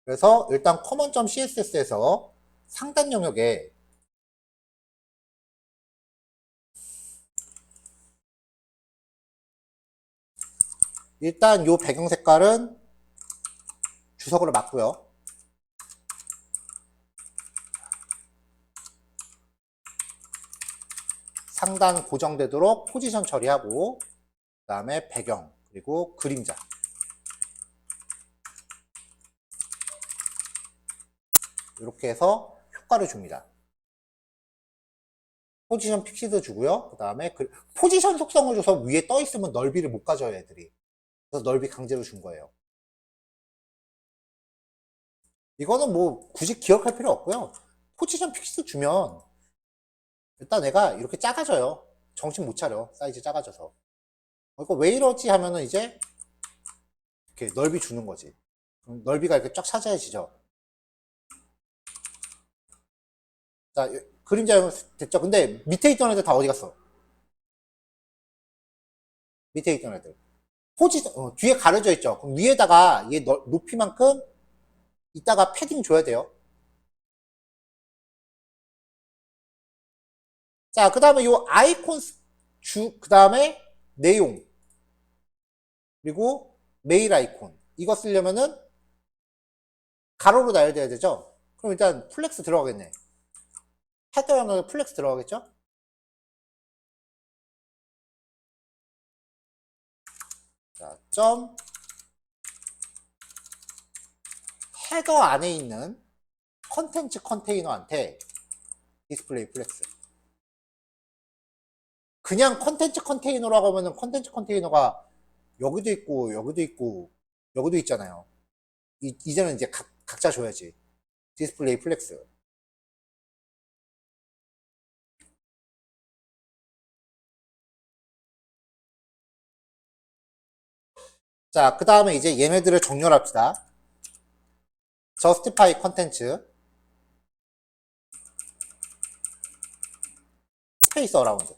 그래서 일단 common.css에서 상단 영역에 일단 요 배경 색깔은 주석으로 맞고요. 상단 고정되도록 포지션 처리하고 그 다음에 배경 그리고 그림자 이렇게 해서 효과를 줍니다. 포지션 픽시드 주고요. 그 다음에 포지션 속성을 줘서 위에 떠 있으면 넓이를 못 가져요, 애들이. 그래서 넓이 강제로 준 거예요. 이거는 뭐 굳이 기억할 필요 없고요. 포지션 픽시드 주면 일단 애가 이렇게 작아져요. 정신 못 차려. 사이즈 작아져서. 이거 왜 이러지 하면은 이제 이렇게 넓이 주는 거지. 그럼 넓이가 이렇게 쫙 차지해지죠. 자, 그림자 됐죠? 근데 밑에 있던 애들 다 어디 갔어? 밑에 있던 애들. 뒤에 가려져 있죠? 그럼 위에다가 얘 높이만큼 이따가 패딩 줘야 돼요. 자, 그 다음에 요 아이콘 그 다음에 내용. 그리고 메일 아이콘. 이거 쓰려면은 가로로 나열돼야 되죠? 그럼 일단 플렉스 들어가겠네. 헤더 영역에 플렉스 들어가겠죠? 자, 점 헤더 안에 있는 컨텐츠 컨테이너한테 디스플레이 플렉스. 그냥 컨텐츠 컨테이너라고 하면은 컨텐츠 컨테이너가 여기도 있고 여기도 있고 여기도 있잖아요. 이제는 이제 각자 줘야지. 디스플레이 플렉스. 자, 그 다음에 이제 얘네들을 정렬합시다. justify 컨텐츠 스페이스 어라운드.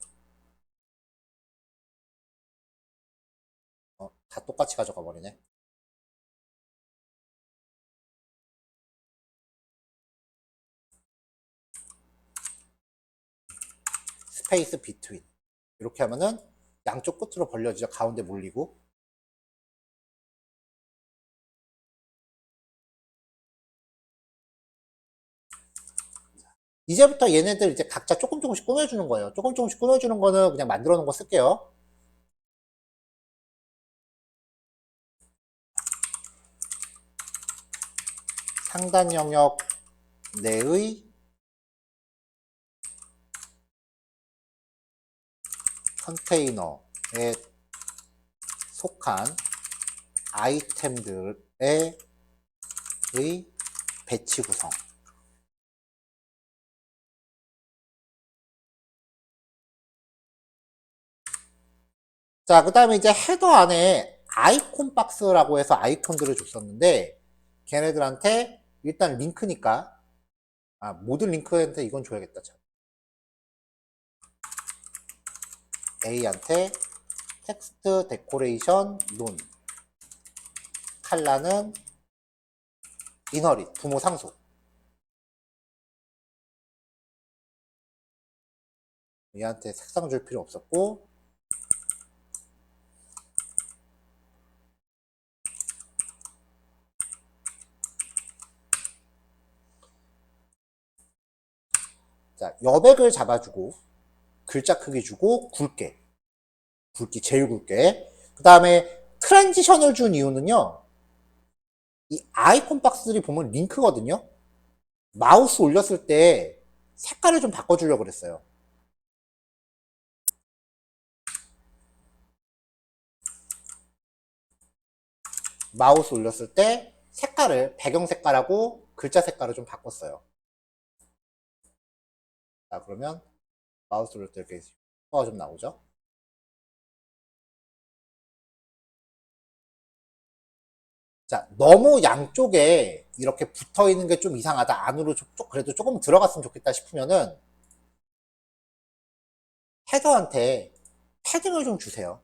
다 똑같이 가져가 버리네. 스페이스 비트윈. 이렇게 하면은 양쪽 끝으로 벌려지죠. 가운데 몰리고. 이제부터 얘네들 이제 각자 조금씩 꾸며주는 거예요. 조금씩 꾸며주는 거는 그냥 만들어 놓은 거 쓸게요. 상단 영역 내의 컨테이너에 속한 아이템들의 배치 구성. 자, 그 다음에 이제 헤더 안에 아이콘 박스라고 해서 아이콘들을 줬었는데, 걔네들한테 일단 링크니까, 모든 링크한테 이건 줘야겠다. 참. A한테 텍스트 데코레이션 론. 칼라는 이너릿, 부모 상속. 얘한테 색상 줄 필요 없었고, 자, 여백을 잡아주고, 글자 크기 주고, 굵게 제일 굵게. 그 다음에 트랜지션을 준 이유는요, 이 아이콘 박스들이 보면 링크거든요. 마우스 올렸을 때 색깔을 좀 바꿔주려고 그랬어요. 마우스 올렸을 때 색깔을 배경 색깔하고 글자 색깔을 좀 바꿨어요. 자, 그러면 마우스 올릴 때 이렇게 효과가 좀 나오죠. 자, 너무 양쪽에 이렇게 붙어 있는 게 좀 이상하다. 안으로 그래도 조금 들어갔으면 좋겠다 싶으면은 헤더한테 패딩을 좀 주세요.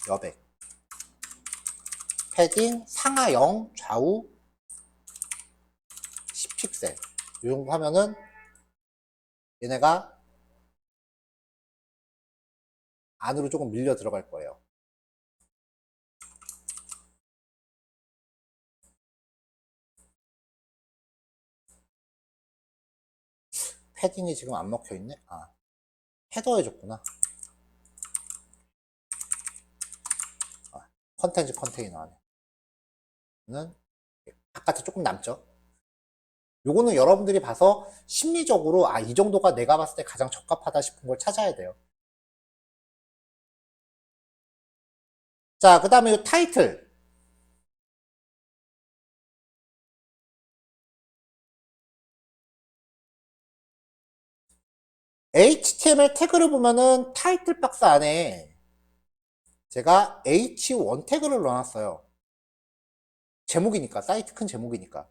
여백. 패딩 상하 0, 좌우 10픽셀. 이 정도 하면은 얘네가 안으로 조금 밀려 들어갈 거예요. 패딩이 지금 안 먹혀 있네. 헤더에 줬구나. 컨텐츠 컨테이너 안에는 바깥에 조금 남죠. 요거는 여러분들이 봐서 심리적으로 이 정도가 내가 봤을 때 가장 적합하다 싶은 걸 찾아야 돼요. 자, 그 다음에 이 타이틀. HTML 태그를 보면은 타이틀 박스 안에 제가 H1 태그를 넣어놨어요. 제목이니까, 사이트 큰 제목이니까.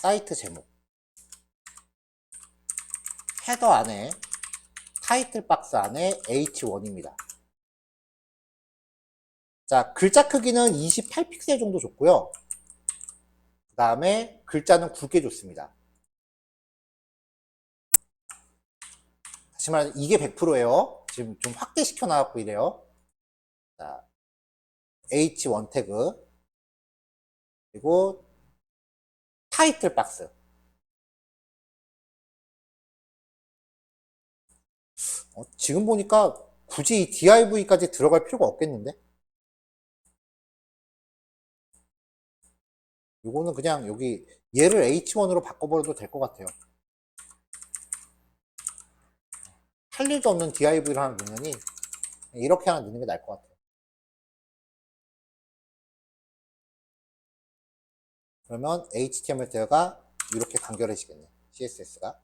사이트 제목. 헤더 안에 타이틀 박스 안에 H1입니다. 자, 글자 크기는 28픽셀 정도 줬고요. 그 다음에 글자는 굵게 줬습니다. 다시 말해 이게 100%예요. 지금 좀 확대시켜 놔갖고 이래요. 자, H1 태그 그리고 타이틀 박스. 지금 보니까 굳이 이 div까지 들어갈 필요가 없겠는데? 이거는 그냥 여기 얘를 H1으로 바꿔버려도 될 것 같아요. 할 일도 없는 div를 하나 넣으니 이렇게 하나 넣는 게 나을 것 같아요. 그러면 HTML 태그가 이렇게 간결해지겠네. CSS가.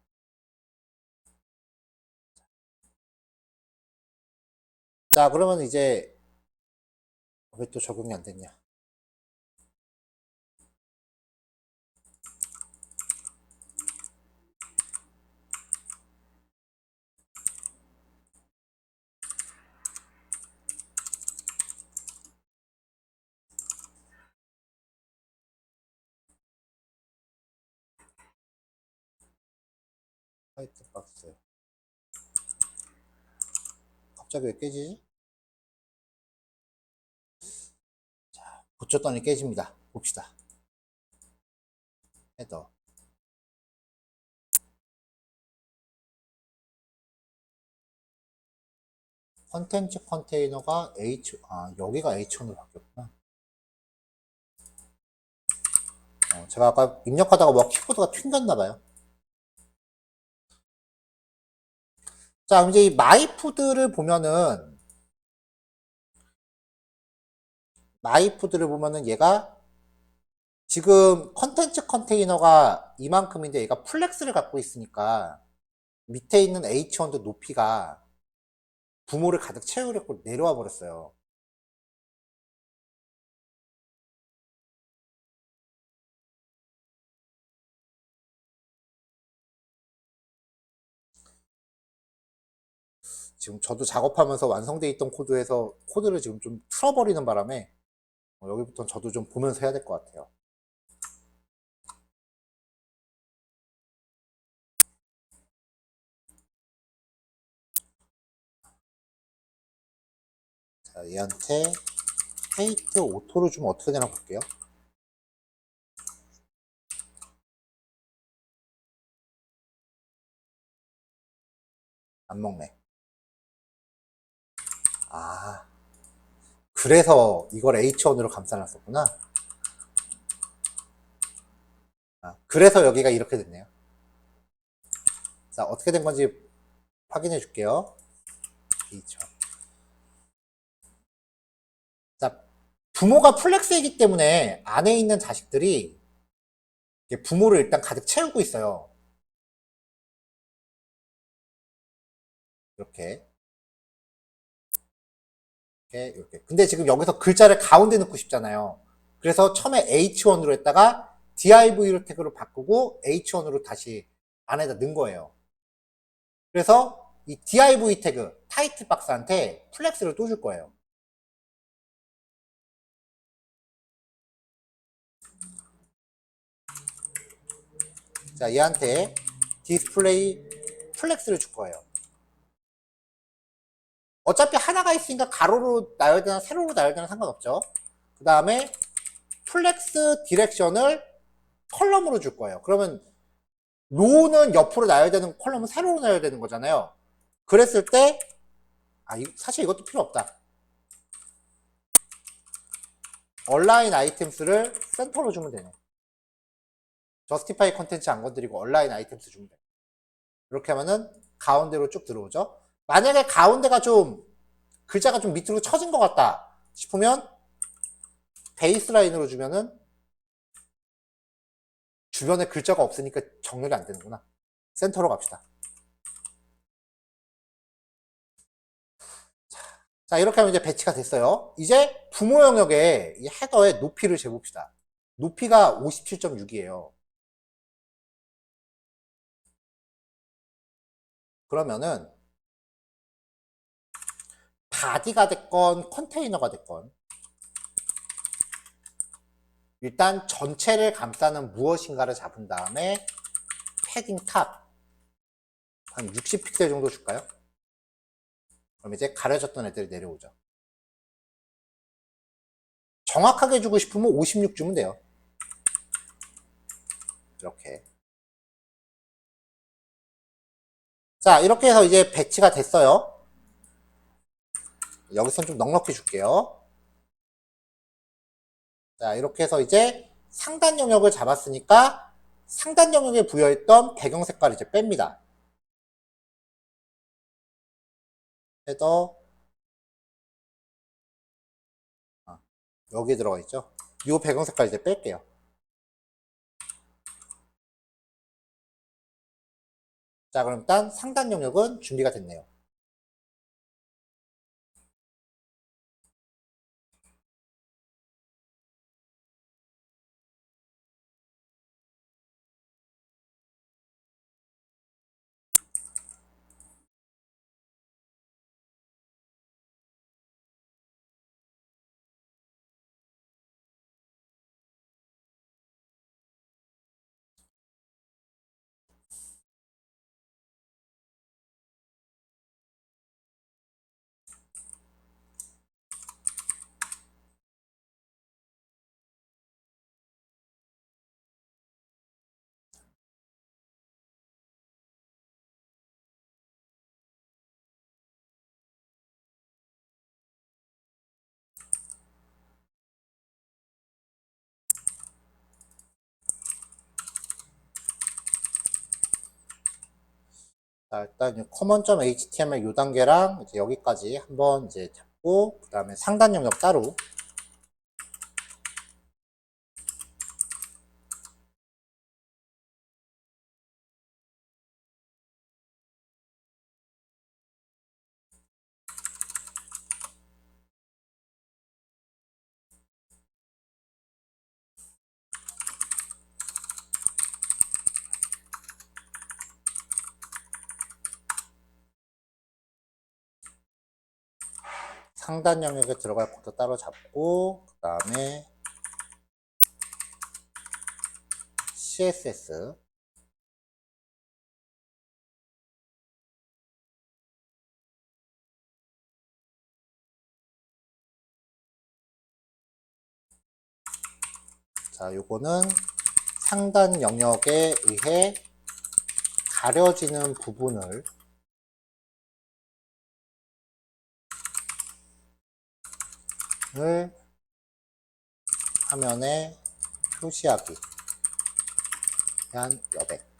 자, 그러면 이제 왜 또 적용이 안 됐냐? 화이트 박스. 갑자기 왜 깨지지? 자, 고쳤더니 깨집니다. 봅시다. 헤더. 컨텐츠 컨테이너가 여기가 H1으로 바뀌었구나. 제가 아까 입력하다가 뭐 키보드가 튕겼나봐요. 자, 이제 이 마이푸드를 보면은, 얘가 지금 컨텐츠 컨테이너가 이만큼인데 얘가 플렉스를 갖고 있으니까 밑에 있는 H1도 높이가 부모를 가득 채우려고 내려와 버렸어요. 지금 저도 작업하면서 완성돼 있던 코드에서 코드를 지금 좀 틀어버리는 바람에 여기부터 저도 좀 보면서 해야 될 것 같아요. 자, 얘한테 페이트 오토를 좀 어떻게 되나 볼게요. 안 먹네. 아, 그래서 이걸 H1으로 감싸놨었구나. 그래서 여기가 이렇게 됐네요. 자, 어떻게 된 건지 확인해 줄게요. H1. 자, 부모가 플렉스이기 때문에 안에 있는 자식들이 부모를 일단 가득 채우고 있어요. 이렇게. 이렇게. 근데 지금 여기서 글자를 가운데 넣고 싶잖아요. 그래서 처음에 H1으로 했다가 div로 태그로 바꾸고 H1으로 다시 안에다 넣은 거예요. 그래서 이 div 태그, 타이틀 박스한테 플렉스를 또 줄 거예요. 자, 얘한테 디스플레이 플렉스를 줄 거예요. 어차피 하나가 있으니까 가로로 나열야 되나 세로로 나열야 되나 상관없죠. 그 다음에 플렉스 디렉션을 컬럼으로 줄 거예요. 그러면 로는 옆으로 나열되는 컬럼은 세로로 나열되는 거잖아요. 그랬을 때 사실 이것도 필요 없다. 얼라인 아이템스를 센터로 주면 되네. 저스티파이 컨텐츠 안 건드리고 얼라인 아이템스 주면 돼. 이렇게 하면은 가운데로 쭉 들어오죠. 만약에 가운데가 좀 글자가 좀 밑으로 처진 것 같다 싶으면 베이스 라인으로 주면은 주변에 글자가 없으니까 정렬이 안 되는구나. 센터로 갑시다. 자, 이렇게 하면 이제 배치가 됐어요. 이제 부모 영역에 이 헤더의 높이를 재봅시다. 높이가 57.6이에요. 그러면은 바디가 됐건 컨테이너가 됐건 일단 전체를 감싸는 무엇인가를 잡은 다음에 패딩 탑 한 60픽셀 정도 줄까요? 그럼 이제 가려졌던 애들이 내려오죠. 정확하게 주고 싶으면 56 주면 돼요. 이렇게. 자, 이렇게 해서 이제 배치가 됐어요. 여기선 좀 넉넉히 줄게요. 자, 이렇게 해서 이제 상단 영역을 잡았으니까 상단 영역에 부여했던 배경 색깔을 이제 뺍니다. 헤더, 여기 들어가 있죠. 이 배경 색깔 이제 뺄게요. 자, 그럼 일단 상단 영역은 준비가 됐네요. 자, 일단 common.html 요 단계랑 이제 여기까지 한번 이제 잡고, 그 다음에 상단 영역 따로. 상단 영역에 들어갈 코드 따로 잡고, 그 다음에 CSS. 자, 요거는 상단 영역에 의해 가려지는 부분을 화면에 표시하기 한 여백.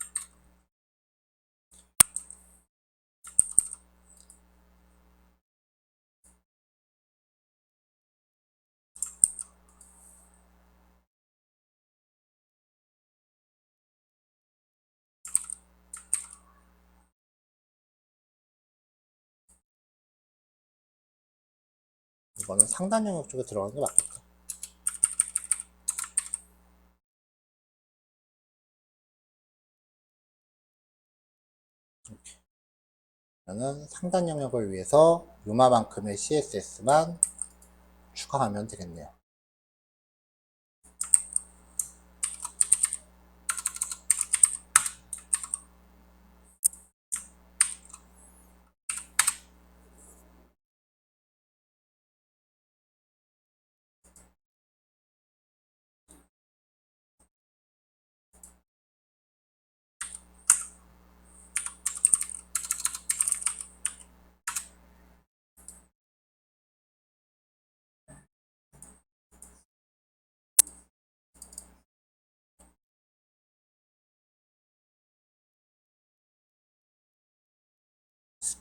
이거는 상단 영역 쪽에 들어가는 게 맞겠죠. 이렇게. 그러면 상단 영역을 위해서 요마만큼의 CSS만 추가하면 되겠네요.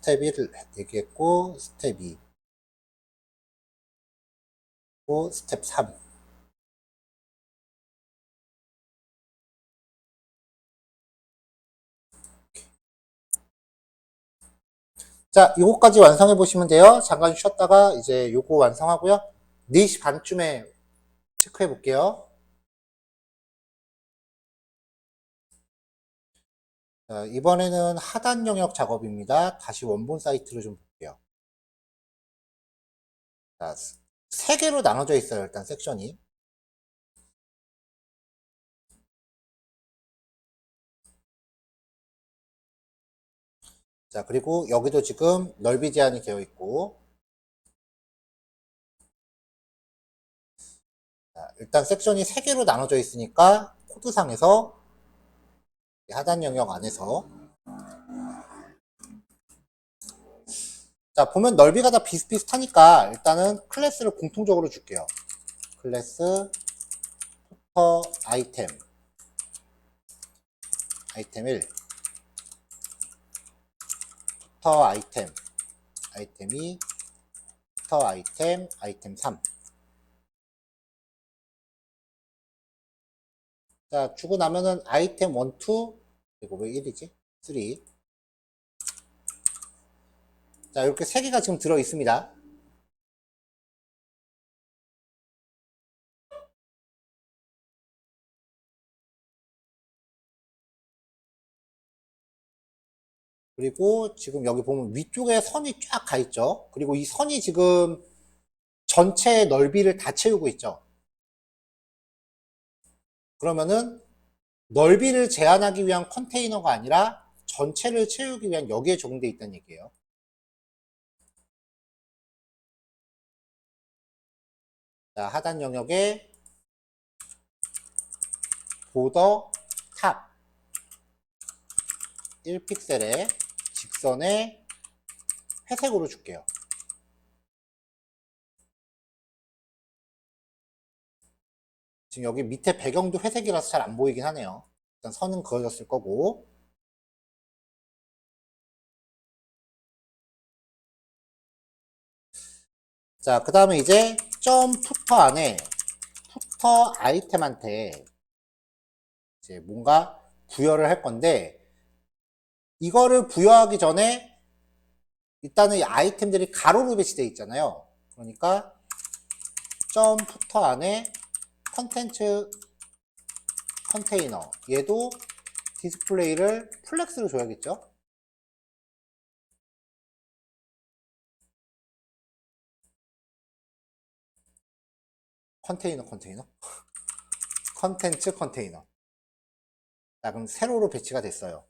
스텝 1을 얘기했고, 스텝 2, 또 스텝 3. 자, 요거까지 완성해 보시면 돼요. 잠깐 쉬었다가 이제 요거 완성하고요. 4시 반쯤에 체크해 볼게요. 자, 이번에는 하단 영역 작업입니다. 다시 원본 사이트를 좀 볼게요. 자, 3개로 나눠져 있어요. 일단 섹션이. 자, 그리고 여기도 지금 넓이 제한이 되어 있고, 자, 일단 섹션이 3개로 나눠져 있으니까 코드상에서 하단 영역 안에서, 자, 보면 넓이가 다 비슷비슷하니까 일단은 클래스를 공통적으로 줄게요. 클래스 푸터 아이템 1, 푸터 아이템 2, 푸터 아이템 3. 자, 주고 나면은 아이템 1, 2, 그리고 왜 1이지? 3. 자, 이렇게 3개가 지금 들어 있습니다. 그리고 지금 여기 보면 위쪽에 선이 쫙 가 있죠. 그리고 이 선이 지금 전체 넓이를 다 채우고 있죠. 그러면은 넓이를 제한하기 위한 컨테이너가 아니라 전체를 채우기 위한 여기에 적용되어 있다는 얘기예요. 자, 하단 영역에 보더 탑 1픽셀에 직선에 회색으로 줄게요. 지금 여기 밑에 배경도 회색이라서 잘 안 보이긴 하네요. 일단 선은 그어졌을 거고. 자, 그 다음에 이제 점 푸터 안에 푸터 아이템한테 이제 뭔가 부여를 할 건데, 이거를 부여하기 전에 일단은 이 아이템들이 가로로 배치되어 있잖아요. 그러니까 점 푸터 안에 컨텐츠 컨테이너, 얘도 디스플레이를 플렉스로 줘야겠죠. 컨테이너 컨텐츠 컨테이너. 자, 그럼 세로로 배치가 됐어요.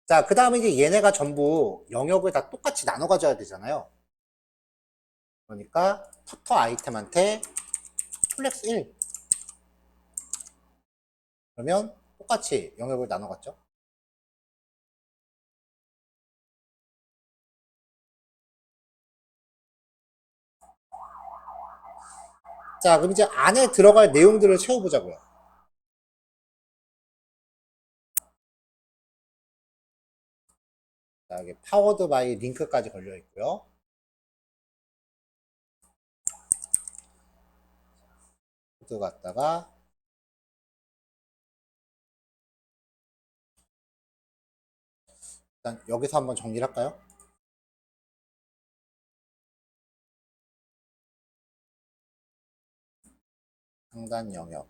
자, 그 다음에 이제 얘네가 전부 영역을 다 똑같이 나눠 가져야 되잖아요. 그러니까 푸터 아이템한테 플렉스 1. 그러면 똑같이 영역을 나눠 갔죠. 자, 그럼 이제 안에 들어갈 내용들을 채워보자고요. 자, 여기 파워드 바이 링크까지 걸려 있고요. 코드 갖다가 일단 여기서 한번 정리를 할까요? 상단 영역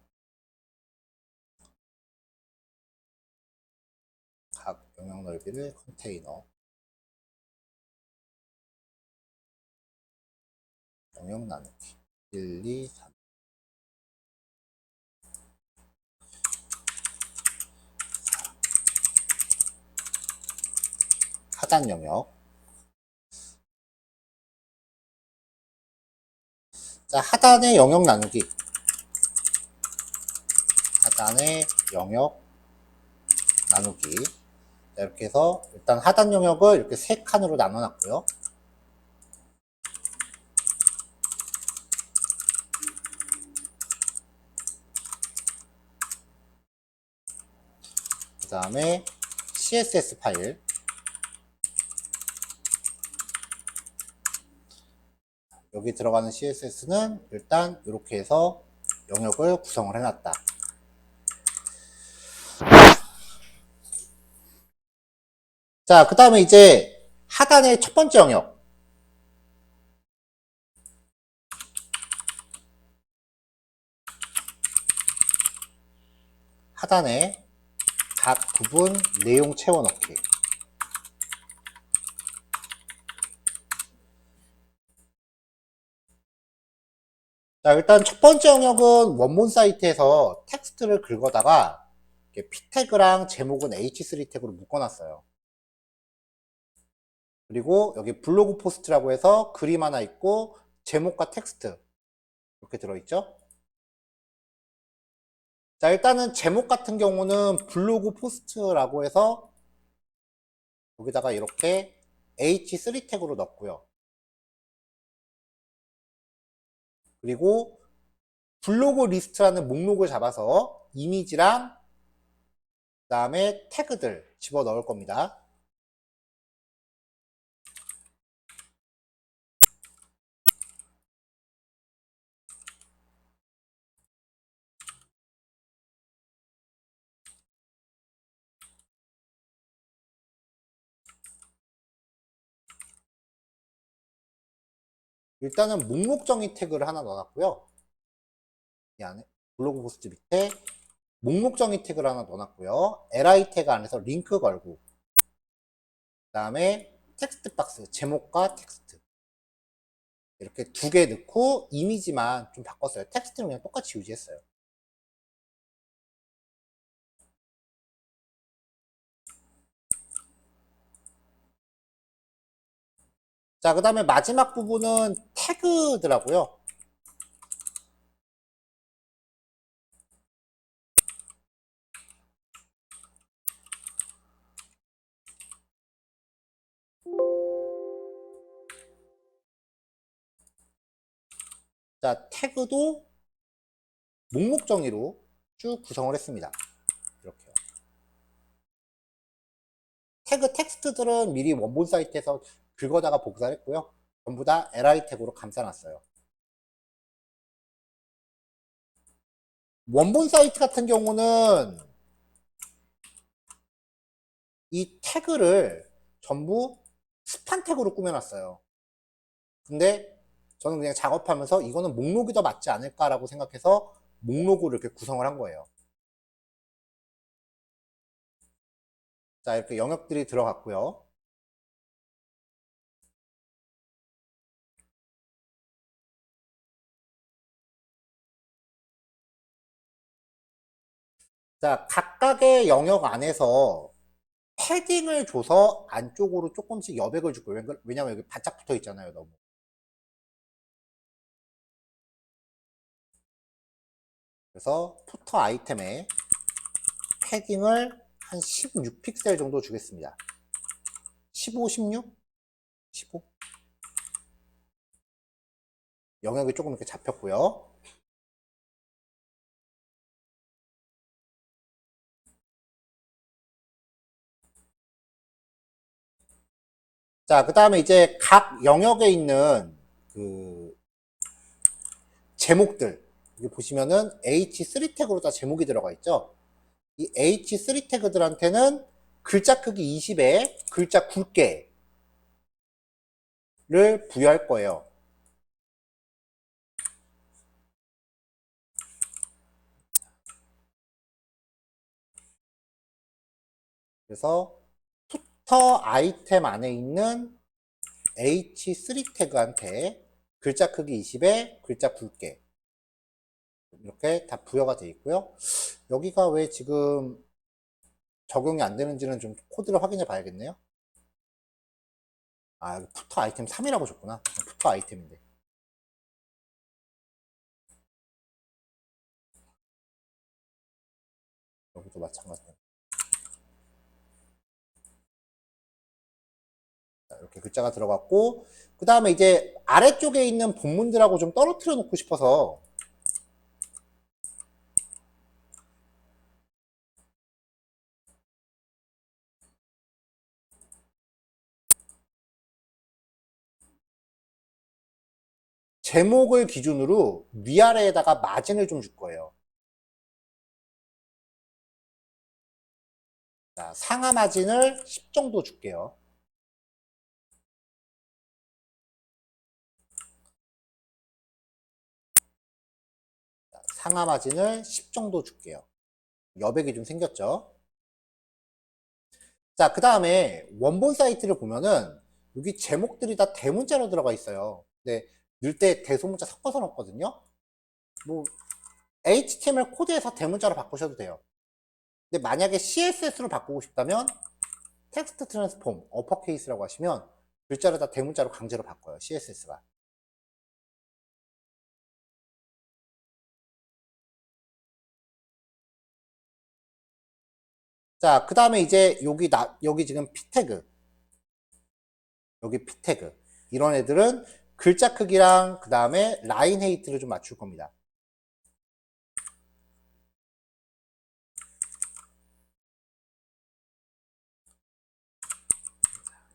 각 영역 넓이를 컨테이너 영역 나누기 1, 2, 3. 하단 영역. 자, 하단의 영역 나누기. 하단의 영역 나누기. 자, 이렇게 해서 일단 하단 영역을 이렇게 3칸으로 나눠 놨고요. 그 다음에 CSS 파일. 여기 들어가는 CSS는 일단 이렇게 해서 영역을 구성을 해놨다. 자, 그 다음에 이제 하단의 첫 번째 영역. 하단에 각 부분 내용 채워넣기. 자, 일단 첫 번째 영역은 원본 사이트에서 텍스트를 긁어다가 P 태그랑 제목은 H3 태그로 묶어놨어요. 그리고 여기 블로그 포스트라고 해서 그림 하나 있고 제목과 텍스트 이렇게 들어있죠. 자, 일단은 제목 같은 경우는 블로그 포스트라고 해서 여기다가 이렇게 H3 태그로 넣고요. 그리고 블로그 리스트라는 목록을 잡아서 이미지랑 그 다음에 태그들 집어 넣을 겁니다. 일단은 목록 정의 태그를 하나 넣어놨고요. 이 안에 블로그 포스트 밑에 목록 정의 태그를 하나 넣어놨고요. li 태그 안에서 링크 걸고 그 다음에 텍스트 박스 제목과 텍스트 이렇게 두 개 넣고 이미지만 좀 바꿨어요. 텍스트는 그냥 똑같이 유지했어요. 자, 그 다음에 마지막 부분은 태그더라고요. 자, 태그도 목록 정의로 쭉 구성을 했습니다. 이렇게요. 태그 텍스트들은 미리 원본 사이트에서 긁어다가 복사를 했고요. 전부 다 li 태그로 감싸놨어요. 원본 사이트 같은 경우는 이 태그를 전부 스판 태그로 꾸며놨어요. 근데 저는 그냥 작업하면서 이거는 목록이 더 맞지 않을까라고 생각해서 목록으로 이렇게 구성을 한 거예요. 자, 이렇게 영역들이 들어갔고요. 자, 각각의 영역 안에서 패딩을 줘서 안쪽으로 조금씩 여백을 줄 거예요. 왜냐면 여기 바짝 붙어 있잖아요, 너무. 그래서 푸터 아이템에 패딩을 한 16픽셀 정도 주겠습니다. 15, 16? 15? 영역이 조금 이렇게 잡혔고요. 자, 그 다음에 이제 각 영역에 있는 그 제목들. 여기 보시면은 H3 태그로 다 제목이 들어가 있죠. 이 H3 태그들한테는 글자 크기 20에 글자 굵게를 부여할 거예요. 그래서 푸터 아이템 안에 있는 H3 태그한테 글자 크기 20에 글자 굵게 이렇게 다 부여가 되어 있고요. 여기가 왜 지금 적용이 안 되는지는 좀 코드를 확인해 봐야겠네요. 아, 여기 푸터 아이템 3이라고 줬구나. 푸터 아이템인데. 여기도 마찬가지로. 이렇게 글자가 들어갔고, 그 다음에 이제 아래쪽에 있는 본문들하고 좀 떨어뜨려 놓고 싶어서 제목을 기준으로 위아래에다가 마진을 좀 줄 거예요. 자, 상하 마진을 10 정도 줄게요. 자, 상하 마진을 10 정도 줄게요. 여백이 좀 생겼죠. 자, 그 다음에 원본 사이트를 보면은 여기 제목들이 다 대문자로 들어가 있어요. 근데 넣을 때 대소문자 섞어서 넣거든요. 뭐 HTML 코드에서 대문자로 바꾸셔도 돼요. 근데 만약에 CSS로 바꾸고 싶다면 텍스트 트랜스폼 어퍼케이스라고 하시면 글자를 다 대문자로 강제로 바꿔요. CSS가. 자, 그 다음에 이제 여기 지금 P 태그. 여기 P 태그. 이런 애들은 글자 크기랑 그 다음에 라인 헤이트를 좀 맞출 겁니다.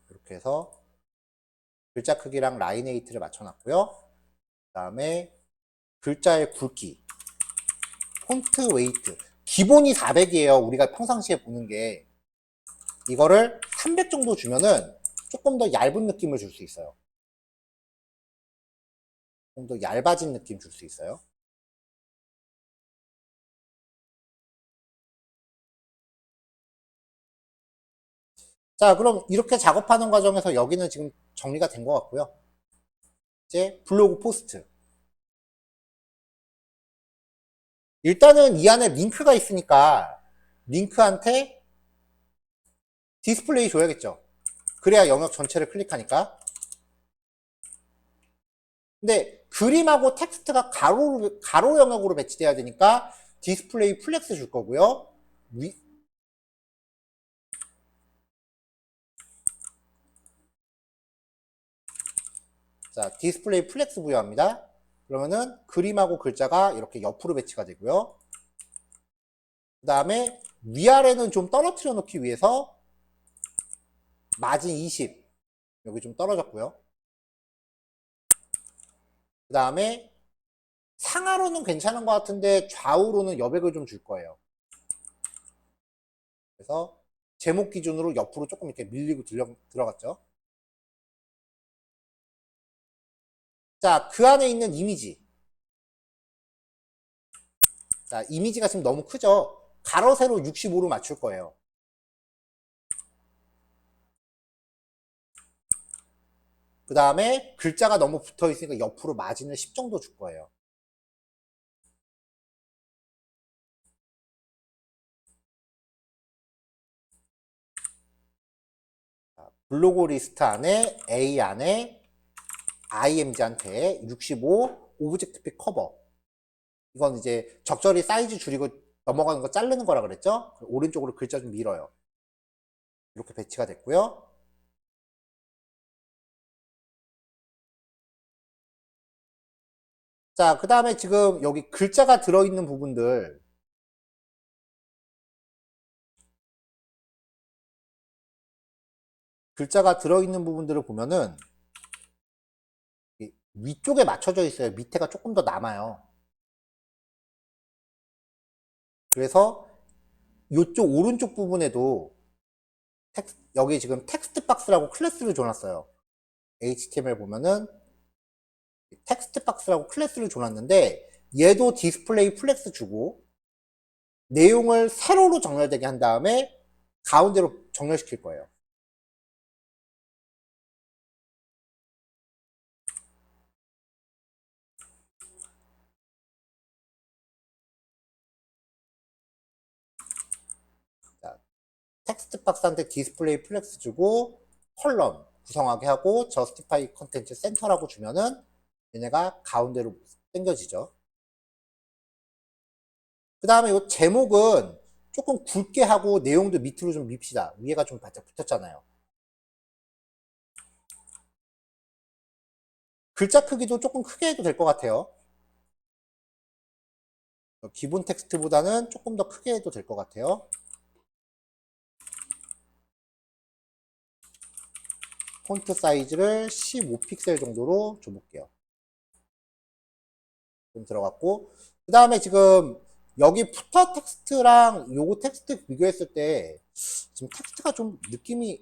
이렇게 해서 글자 크기랑 라인 헤이트를 맞춰놨고요. 그 다음에 글자의 굵기, 폰트 웨이트. 기본이 400이에요. 우리가 평상시에 보는 게. 이거를 300 정도 주면은 조금 더 얇은 느낌을 줄 수 있어요. 좀 더 얇아진 느낌 줄 수 있어요. 자, 그럼 이렇게 작업하는 과정에서 여기는 지금 정리가 된 것 같고요. 이제 블로그 포스트. 일단은 이 안에 링크가 있으니까 링크한테 디스플레이 줘야겠죠. 그래야 영역 전체를 클릭하니까. 근데 그림하고 텍스트가 가로 영역으로 배치돼야 되니까 디스플레이 플렉스 줄 거고요. 자, 디스플레이 플렉스 부여합니다. 그러면은 그림하고 글자가 이렇게 옆으로 배치가 되고요. 그 다음에 위아래는 좀 떨어뜨려 놓기 위해서 마진 20 여기 좀 떨어졌고요. 그 다음에 상하로는 괜찮은 것 같은데 좌우로는 여백을 좀 줄 거예요. 그래서 제목 기준으로 옆으로 조금 이렇게 밀리고 들어갔죠. 자, 그 안에 있는 이미지. 자, 이미지가 지금 너무 크죠? 가로, 세로 65로 맞출 거예요. 그 다음에 글자가 너무 붙어 있으니까 옆으로 마진을 10 정도 줄 거예요. 블로그 리스트 안에 A 안에 IMG한테 65 오브젝트 픽 커버. 이건 이제 적절히 사이즈 줄이고 넘어가는 거 자르는 거라 그랬죠? 오른쪽으로 글자 좀 밀어요. 이렇게 배치가 됐고요. 자, 그 다음에 지금 여기 글자가 들어있는 부분들. 글자가 들어있는 부분들을 보면은 위쪽에 맞춰져 있어요. 밑에가 조금 더 남아요. 그래서 이쪽 오른쪽 부분에도 여기 지금 텍스트 박스라고 클래스를 줘놨어요. HTML 보면은 텍스트 박스라고 클래스를 줘놨는데 얘도 디스플레이 플렉스 주고 내용을 세로로 정렬되게 한 다음에 가운데로 정렬시킬 거예요. 자, 텍스트 박스한테 디스플레이 플렉스 주고 컬럼 구성하게 하고 저스티파이 컨텐츠 센터라고 주면은 얘네가 가운데로 당겨지죠. 그 다음에 이 제목은 조금 굵게 하고 내용도 밑으로 좀 밉시다. 위에가 좀 바짝 붙었잖아요. 글자 크기도 조금 크게 해도 될 것 같아요. 기본 텍스트보다는 조금 더 크게 해도 될 것 같아요. 폰트 사이즈를 15픽셀 정도로 줘볼게요. 좀 들어갔고 그 다음에 지금 여기 푸터 텍스트랑 요거 텍스트 비교했을 때 지금 텍스트가 좀 느낌이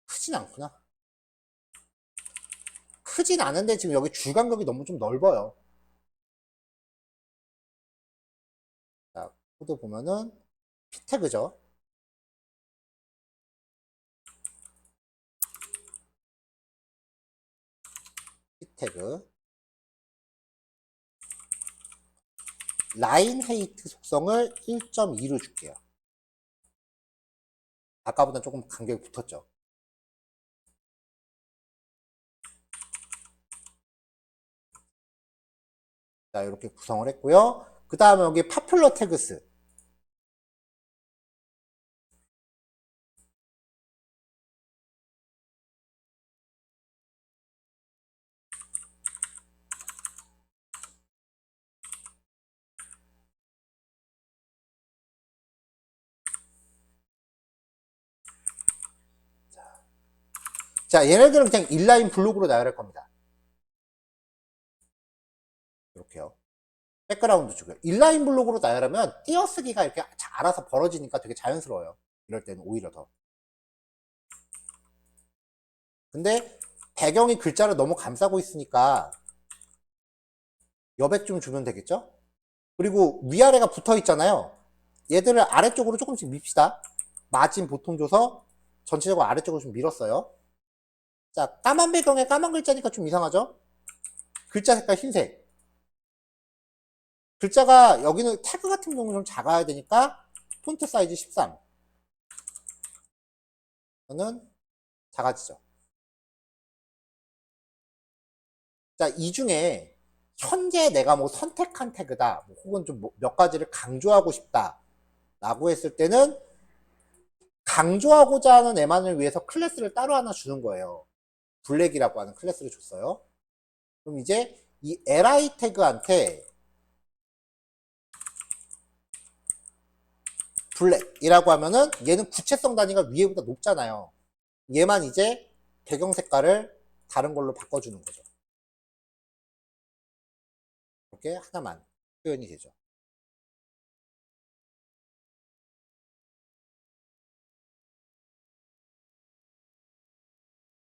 크진 않구나. 크진 않은데 지금 여기 줄 간격이 너무 좀 넓어요. 자, 코드 보면은 P 태그죠. P 태그. 라인 헤이트 속성을 1.2로 줄게요. 아까보다 조금 간격이 붙었죠. 자, 이렇게 구성을 했고요. 그 다음에 여기 파퓰러 태그스. 자, 얘네들은 그냥 인라인 블록으로 나열할 겁니다. 이렇게요. 백그라운드 주고요. 인라인 블록으로 나열하면 띄어쓰기가 이렇게 알아서 벌어지니까 되게 자연스러워요. 이럴 때는 오히려 더. 근데 배경이 글자를 너무 감싸고 있으니까 여백 좀 주면 되겠죠? 그리고 위아래가 붙어 있잖아요. 얘들을 아래쪽으로 조금씩 밉시다. 마진 보통 줘서 전체적으로 아래쪽으로 좀 밀었어요. 자, 까만 배경에 까만 글자니까 좀 이상하죠? 글자 색깔 흰색. 글자가 여기는 태그 같은 경우는 좀 작아야 되니까 폰트 사이즈 13. 이거는 작아지죠. 자, 이 중에 현재 내가 뭐 선택한 태그다, 혹은 좀 몇 가지를 강조하고 싶다 라고 했을 때는 강조하고자 하는 애만을 위해서 클래스를 따로 하나 주는 거예요. 블랙이라고 하는 클래스를 줬어요. 그럼 이제 이 li 태그한테 블랙이라고 하면은 얘는 구체성 단위가 위에보다 높잖아요. 얘만 이제 배경 색깔을 다른 걸로 바꿔주는 거죠. 이렇게 하나만 표현이 되죠.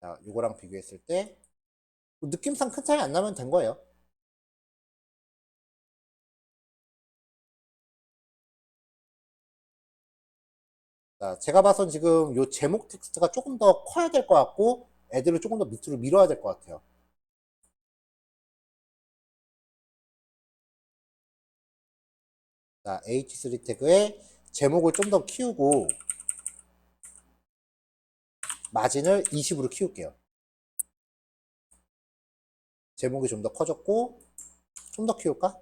자, 요거랑 비교했을 때 느낌상 큰 차이 안 나면 된 거예요. 자, 제가 봐선 지금 요 제목 텍스트가 조금 더 커야 될 것 같고 애들을 조금 더 밑으로 밀어야 될 것 같아요. 자, H3 태그에 제목을 좀 더 키우고 마진을 20으로 키울게요. 제목이 좀 더 커졌고 좀 더 키울까?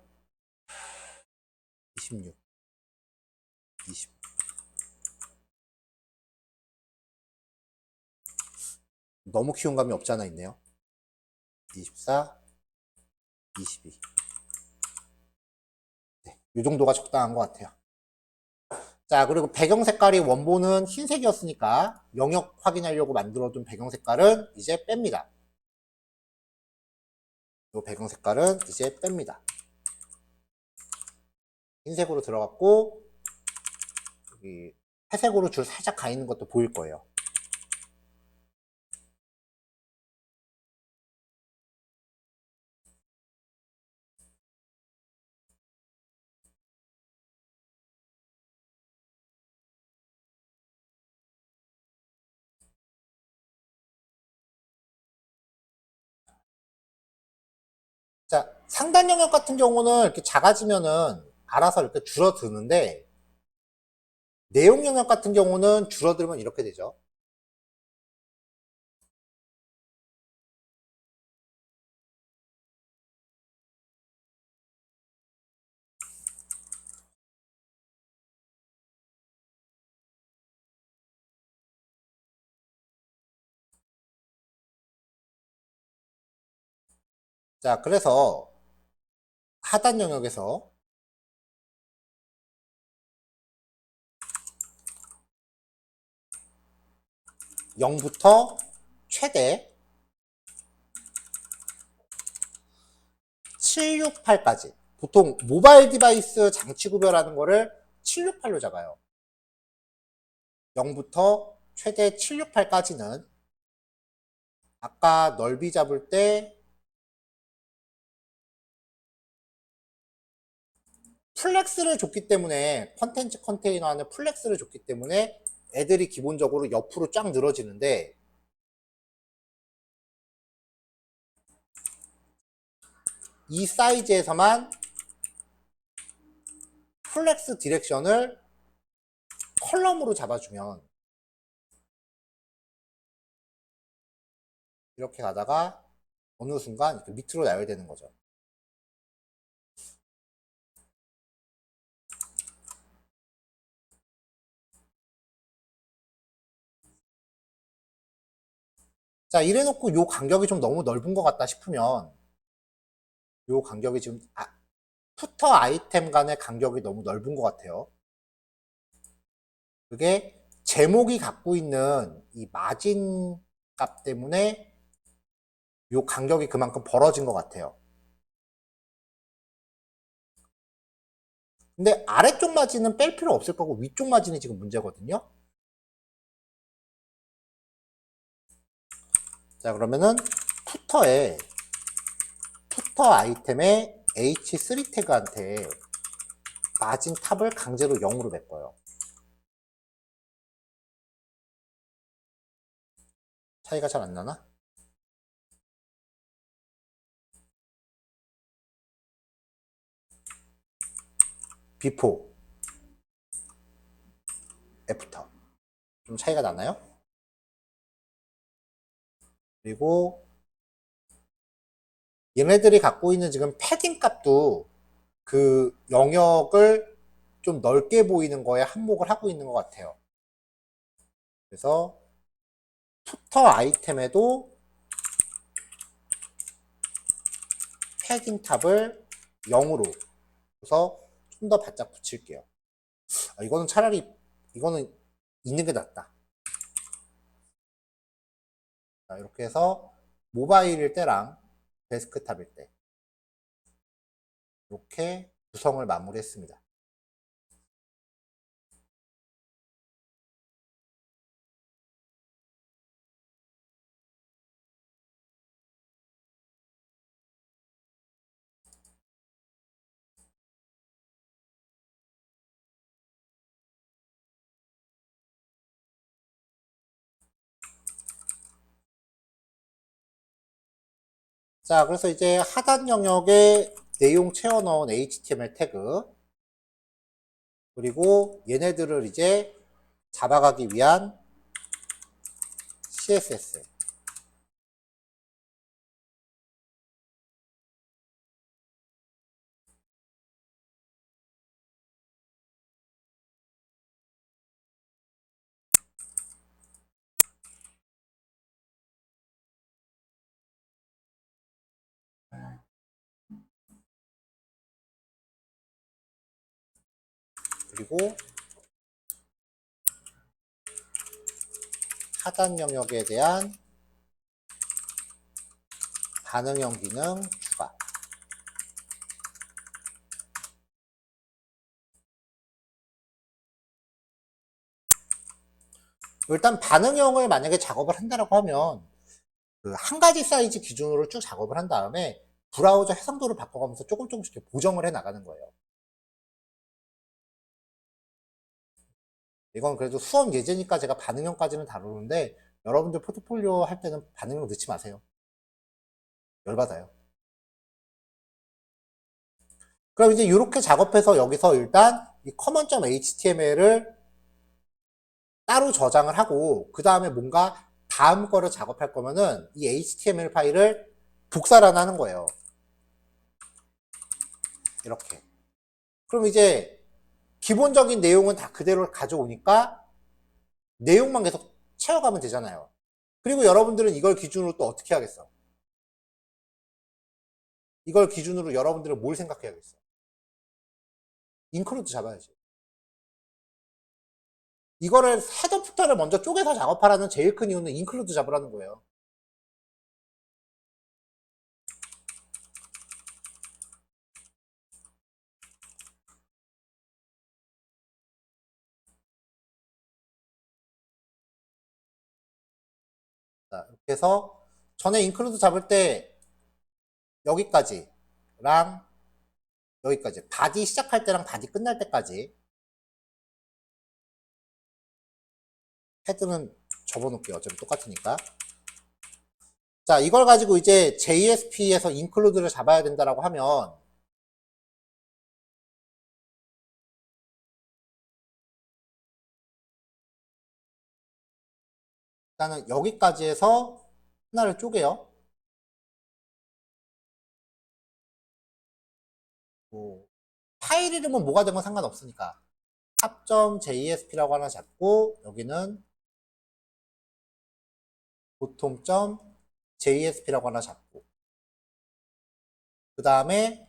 26, 20. 너무 키운 감이 없지 않아 있네요. 24, 22. 네, 이 정도가 적당한 것 같아요. 자, 그리고 배경 색깔이 원본은 흰색이었으니까 영역 확인하려고 만들어둔 배경 색깔은 이제 뺍니다. 이 배경 색깔은 이제 뺍니다. 흰색으로 들어갔고 여기 회색으로 줄 살짝 가 있는 것도 보일 거예요. 자, 상단 영역 같은 경우는 이렇게 작아지면은 알아서 이렇게 줄어드는데 내용 영역 같은 경우는 줄어들면 이렇게 되죠. 자, 그래서 하단 영역에서 0부터 최대 768까지 보통 모바일 디바이스 장치 구별하는 거를 768로 잡아요. 0부터 최대 768까지는 아까 넓이 잡을 때 플렉스를 줬기 때문에 컨텐츠 컨테이너 안에 플렉스를 줬기 때문에 애들이 기본적으로 옆으로 쫙 늘어지는데 이 사이즈에서만 플렉스 디렉션을 컬럼으로 잡아주면 이렇게 가다가 어느 순간 이렇게 밑으로 나열되는 거죠. 자, 이래놓고 요 간격이 좀 너무 넓은 것 같다 싶으면 요 간격이 지금 푸터 아이템 간의 간격이 너무 넓은 것 같아요. 그게 제목이 갖고 있는 이 마진 값 때문에 요 간격이 그만큼 벌어진 것 같아요. 근데 아래쪽 마진은 뺄 필요 없을 거고 위쪽 마진이 지금 문제거든요. 자, 그러면은 푸터 아이템의 H3 태그한테 마진 탑을 강제로 0으로 메꿔요. 차이가 잘 안 나나? 비포, 애프터. 좀 차이가 나나요? 그리고 얘네들이 갖고 있는 지금 패딩 값도 그 영역을 좀 넓게 보이는 거에 한몫을 하고 있는 것 같아요. 그래서 푸터 아이템에도 패딩 탑을 0으로 해서 좀 더 바짝 붙일게요. 이거는 차라리 이거는 있는 게 낫다. 자, 이렇게 해서 모바일일 때랑 데스크탑일 때 이렇게 구성을 마무리했습니다. 자, 그래서 이제 하단 영역에 내용 채워 넣은 HTML 태그, 그리고 얘네들을 이제 잡아가기 위한 CSS. 그리고 하단 영역에 대한 반응형 기능 추가. 일단 반응형을 만약에 작업을 한다라고 하면 그 한 가지 사이즈 기준으로 쭉 작업을 한 다음에 브라우저 해상도를 바꿔가면서 조금씩 이렇게 보정을 해 나가는 거예요. 이건 그래도 수업 예제니까 제가 반응형까지는 다루는데 여러분들 포트폴리오 할 때는 반응형 넣지 마세요. 열받아요. 그럼 이제 이렇게 작업해서 여기서 일단 이 common.html을 따로 저장을 하고 그 다음에 뭔가 다음 거를 작업할 거면은 이 HTML 파일을 복사를 하는 거예요. 이렇게. 그럼 이제 기본적인 내용은 다 그대로 가져오니까 내용만 계속 채워가면 되잖아요. 그리고 여러분들은 이걸 기준으로 또 어떻게 하겠어? 이걸 기준으로 여러분들은 뭘 생각해야겠어? 인클루드 잡아야지. 이거를 헤더 푸터를 먼저 쪼개서 작업하라는 제일 큰 이유는 인클루드 잡으라는 거예요. 자, 이렇게 해서 전에 인클루드 잡을 때 여기까지랑 여기까지 바디 시작할 때랑 바디 끝날 때까지 헤드는 접어놓을게요. 어차피 똑같으니까. 자, 이걸 가지고 이제 JSP에서 인클루드를 잡아야 된다라고 하면 일단은 여기까지 해서 하나를 쪼개요. 파일 이름은 뭐가 되건 상관없으니까 탑.jsp라고 하나 잡고 여기는 bottom.jsp라고 하나 잡고 그 다음에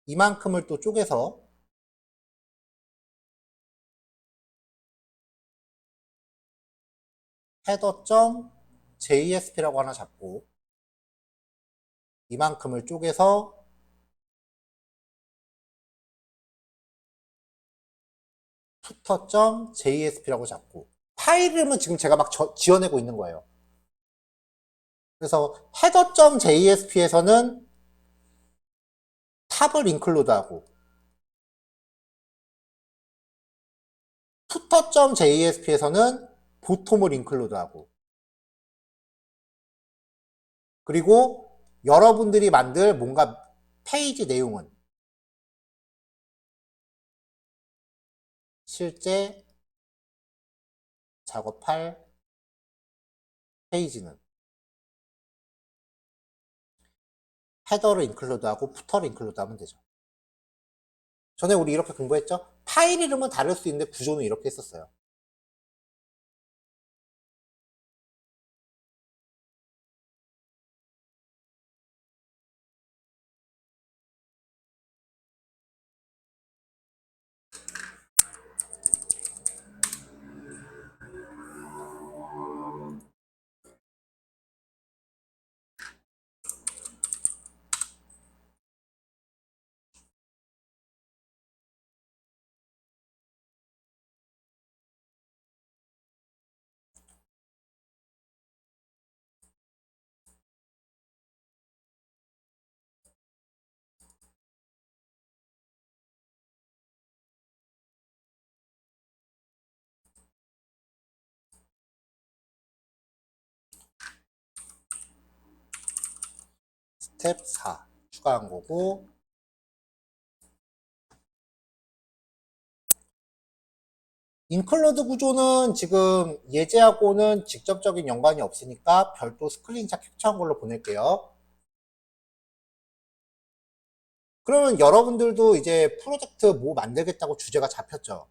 이만큼을 또 쪼개서 header.jsp라고 하나 잡고 이만큼을 쪼개서 footer.jsp라고 잡고 파일 이름은 지금 제가 막 지어내고 있는 거예요. 그래서 header.jsp에서는 탑을 인클루드하고 footer.jsp에서는 보톰을 인클루드하고 그리고 여러분들이 만들 뭔가 페이지 내용은 실제 작업할 페이지는 헤더를 인클루드하고 푸터를 인클루드하면 되죠. 전에 우리 이렇게 공부했죠? 파일 이름은 다를 수 있는데 구조는 이렇게 했었어요. 스텝 4 추가한 거고 인클루드 구조는 지금 예제하고는 직접적인 연관이 없으니까 별도 스크린샷 캡처한 걸로 보낼게요. 그러면 여러분들도 이제 프로젝트 뭐 만들겠다고 주제가 잡혔죠.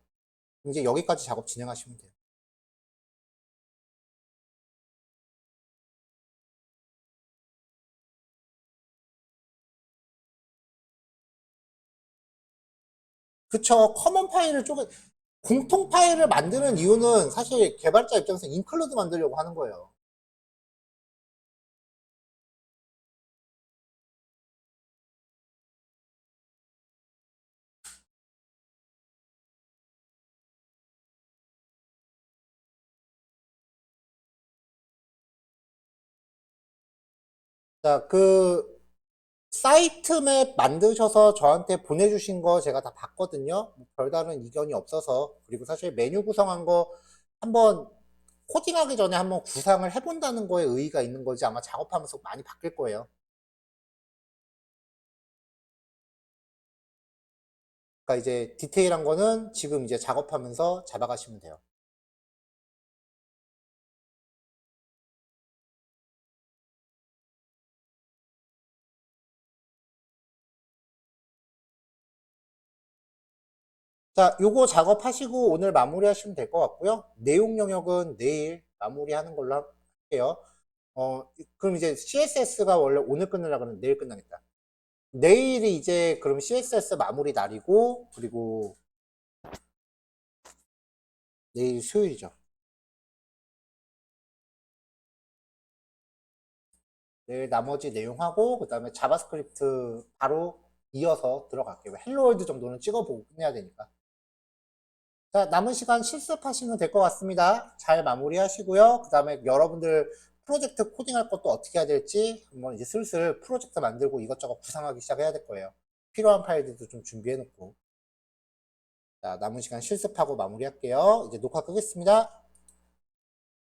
이제 여기까지 작업 진행하시면 돼요. 그쵸. 커먼 파일을 공통 파일을 만드는 이유는 사실 개발자 입장에서 인클루드 만들려고 하는 거예요. 자, 사이트 맵 만드셔서 저한테 보내주신 거 제가 다 봤거든요. 뭐 별다른 이견이 없어서. 그리고 사실 메뉴 구성한 거 한번 코딩하기 전에 한번 구상을 해본다는 거에 의의가 있는 거지 아마 작업하면서 많이 바뀔 거예요. 그러니까 이제 디테일한 거는 지금 이제 작업하면서 잡아가시면 돼요. 자, 요거 작업하시고 오늘 마무리하시면 될 것 같고요. 내용 영역은 내일 마무리하는 걸로 할게요. 그럼 이제 CSS가 원래 오늘 끝내려고 그러는데 내일 끝나겠다. 내일이 이제 그럼 CSS 마무리 날이고, 그리고 내일 수요일이죠. 내일 나머지 내용하고, 그 다음에 자바스크립트 바로 이어서 들어갈게요. 헬로월드 정도는 찍어보고 끝내야 되니까. 자, 남은 시간 실습하시면 될 것 같습니다. 잘 마무리하시고요. 그 다음에 여러분들 프로젝트 코딩할 것도 어떻게 해야 될지 한번 이제 슬슬 프로젝트 만들고 이것저것 구상하기 시작해야 될 거예요. 필요한 파일들도 좀 준비해 놓고. 자, 남은 시간 실습하고 마무리할게요. 이제 녹화 끄겠습니다.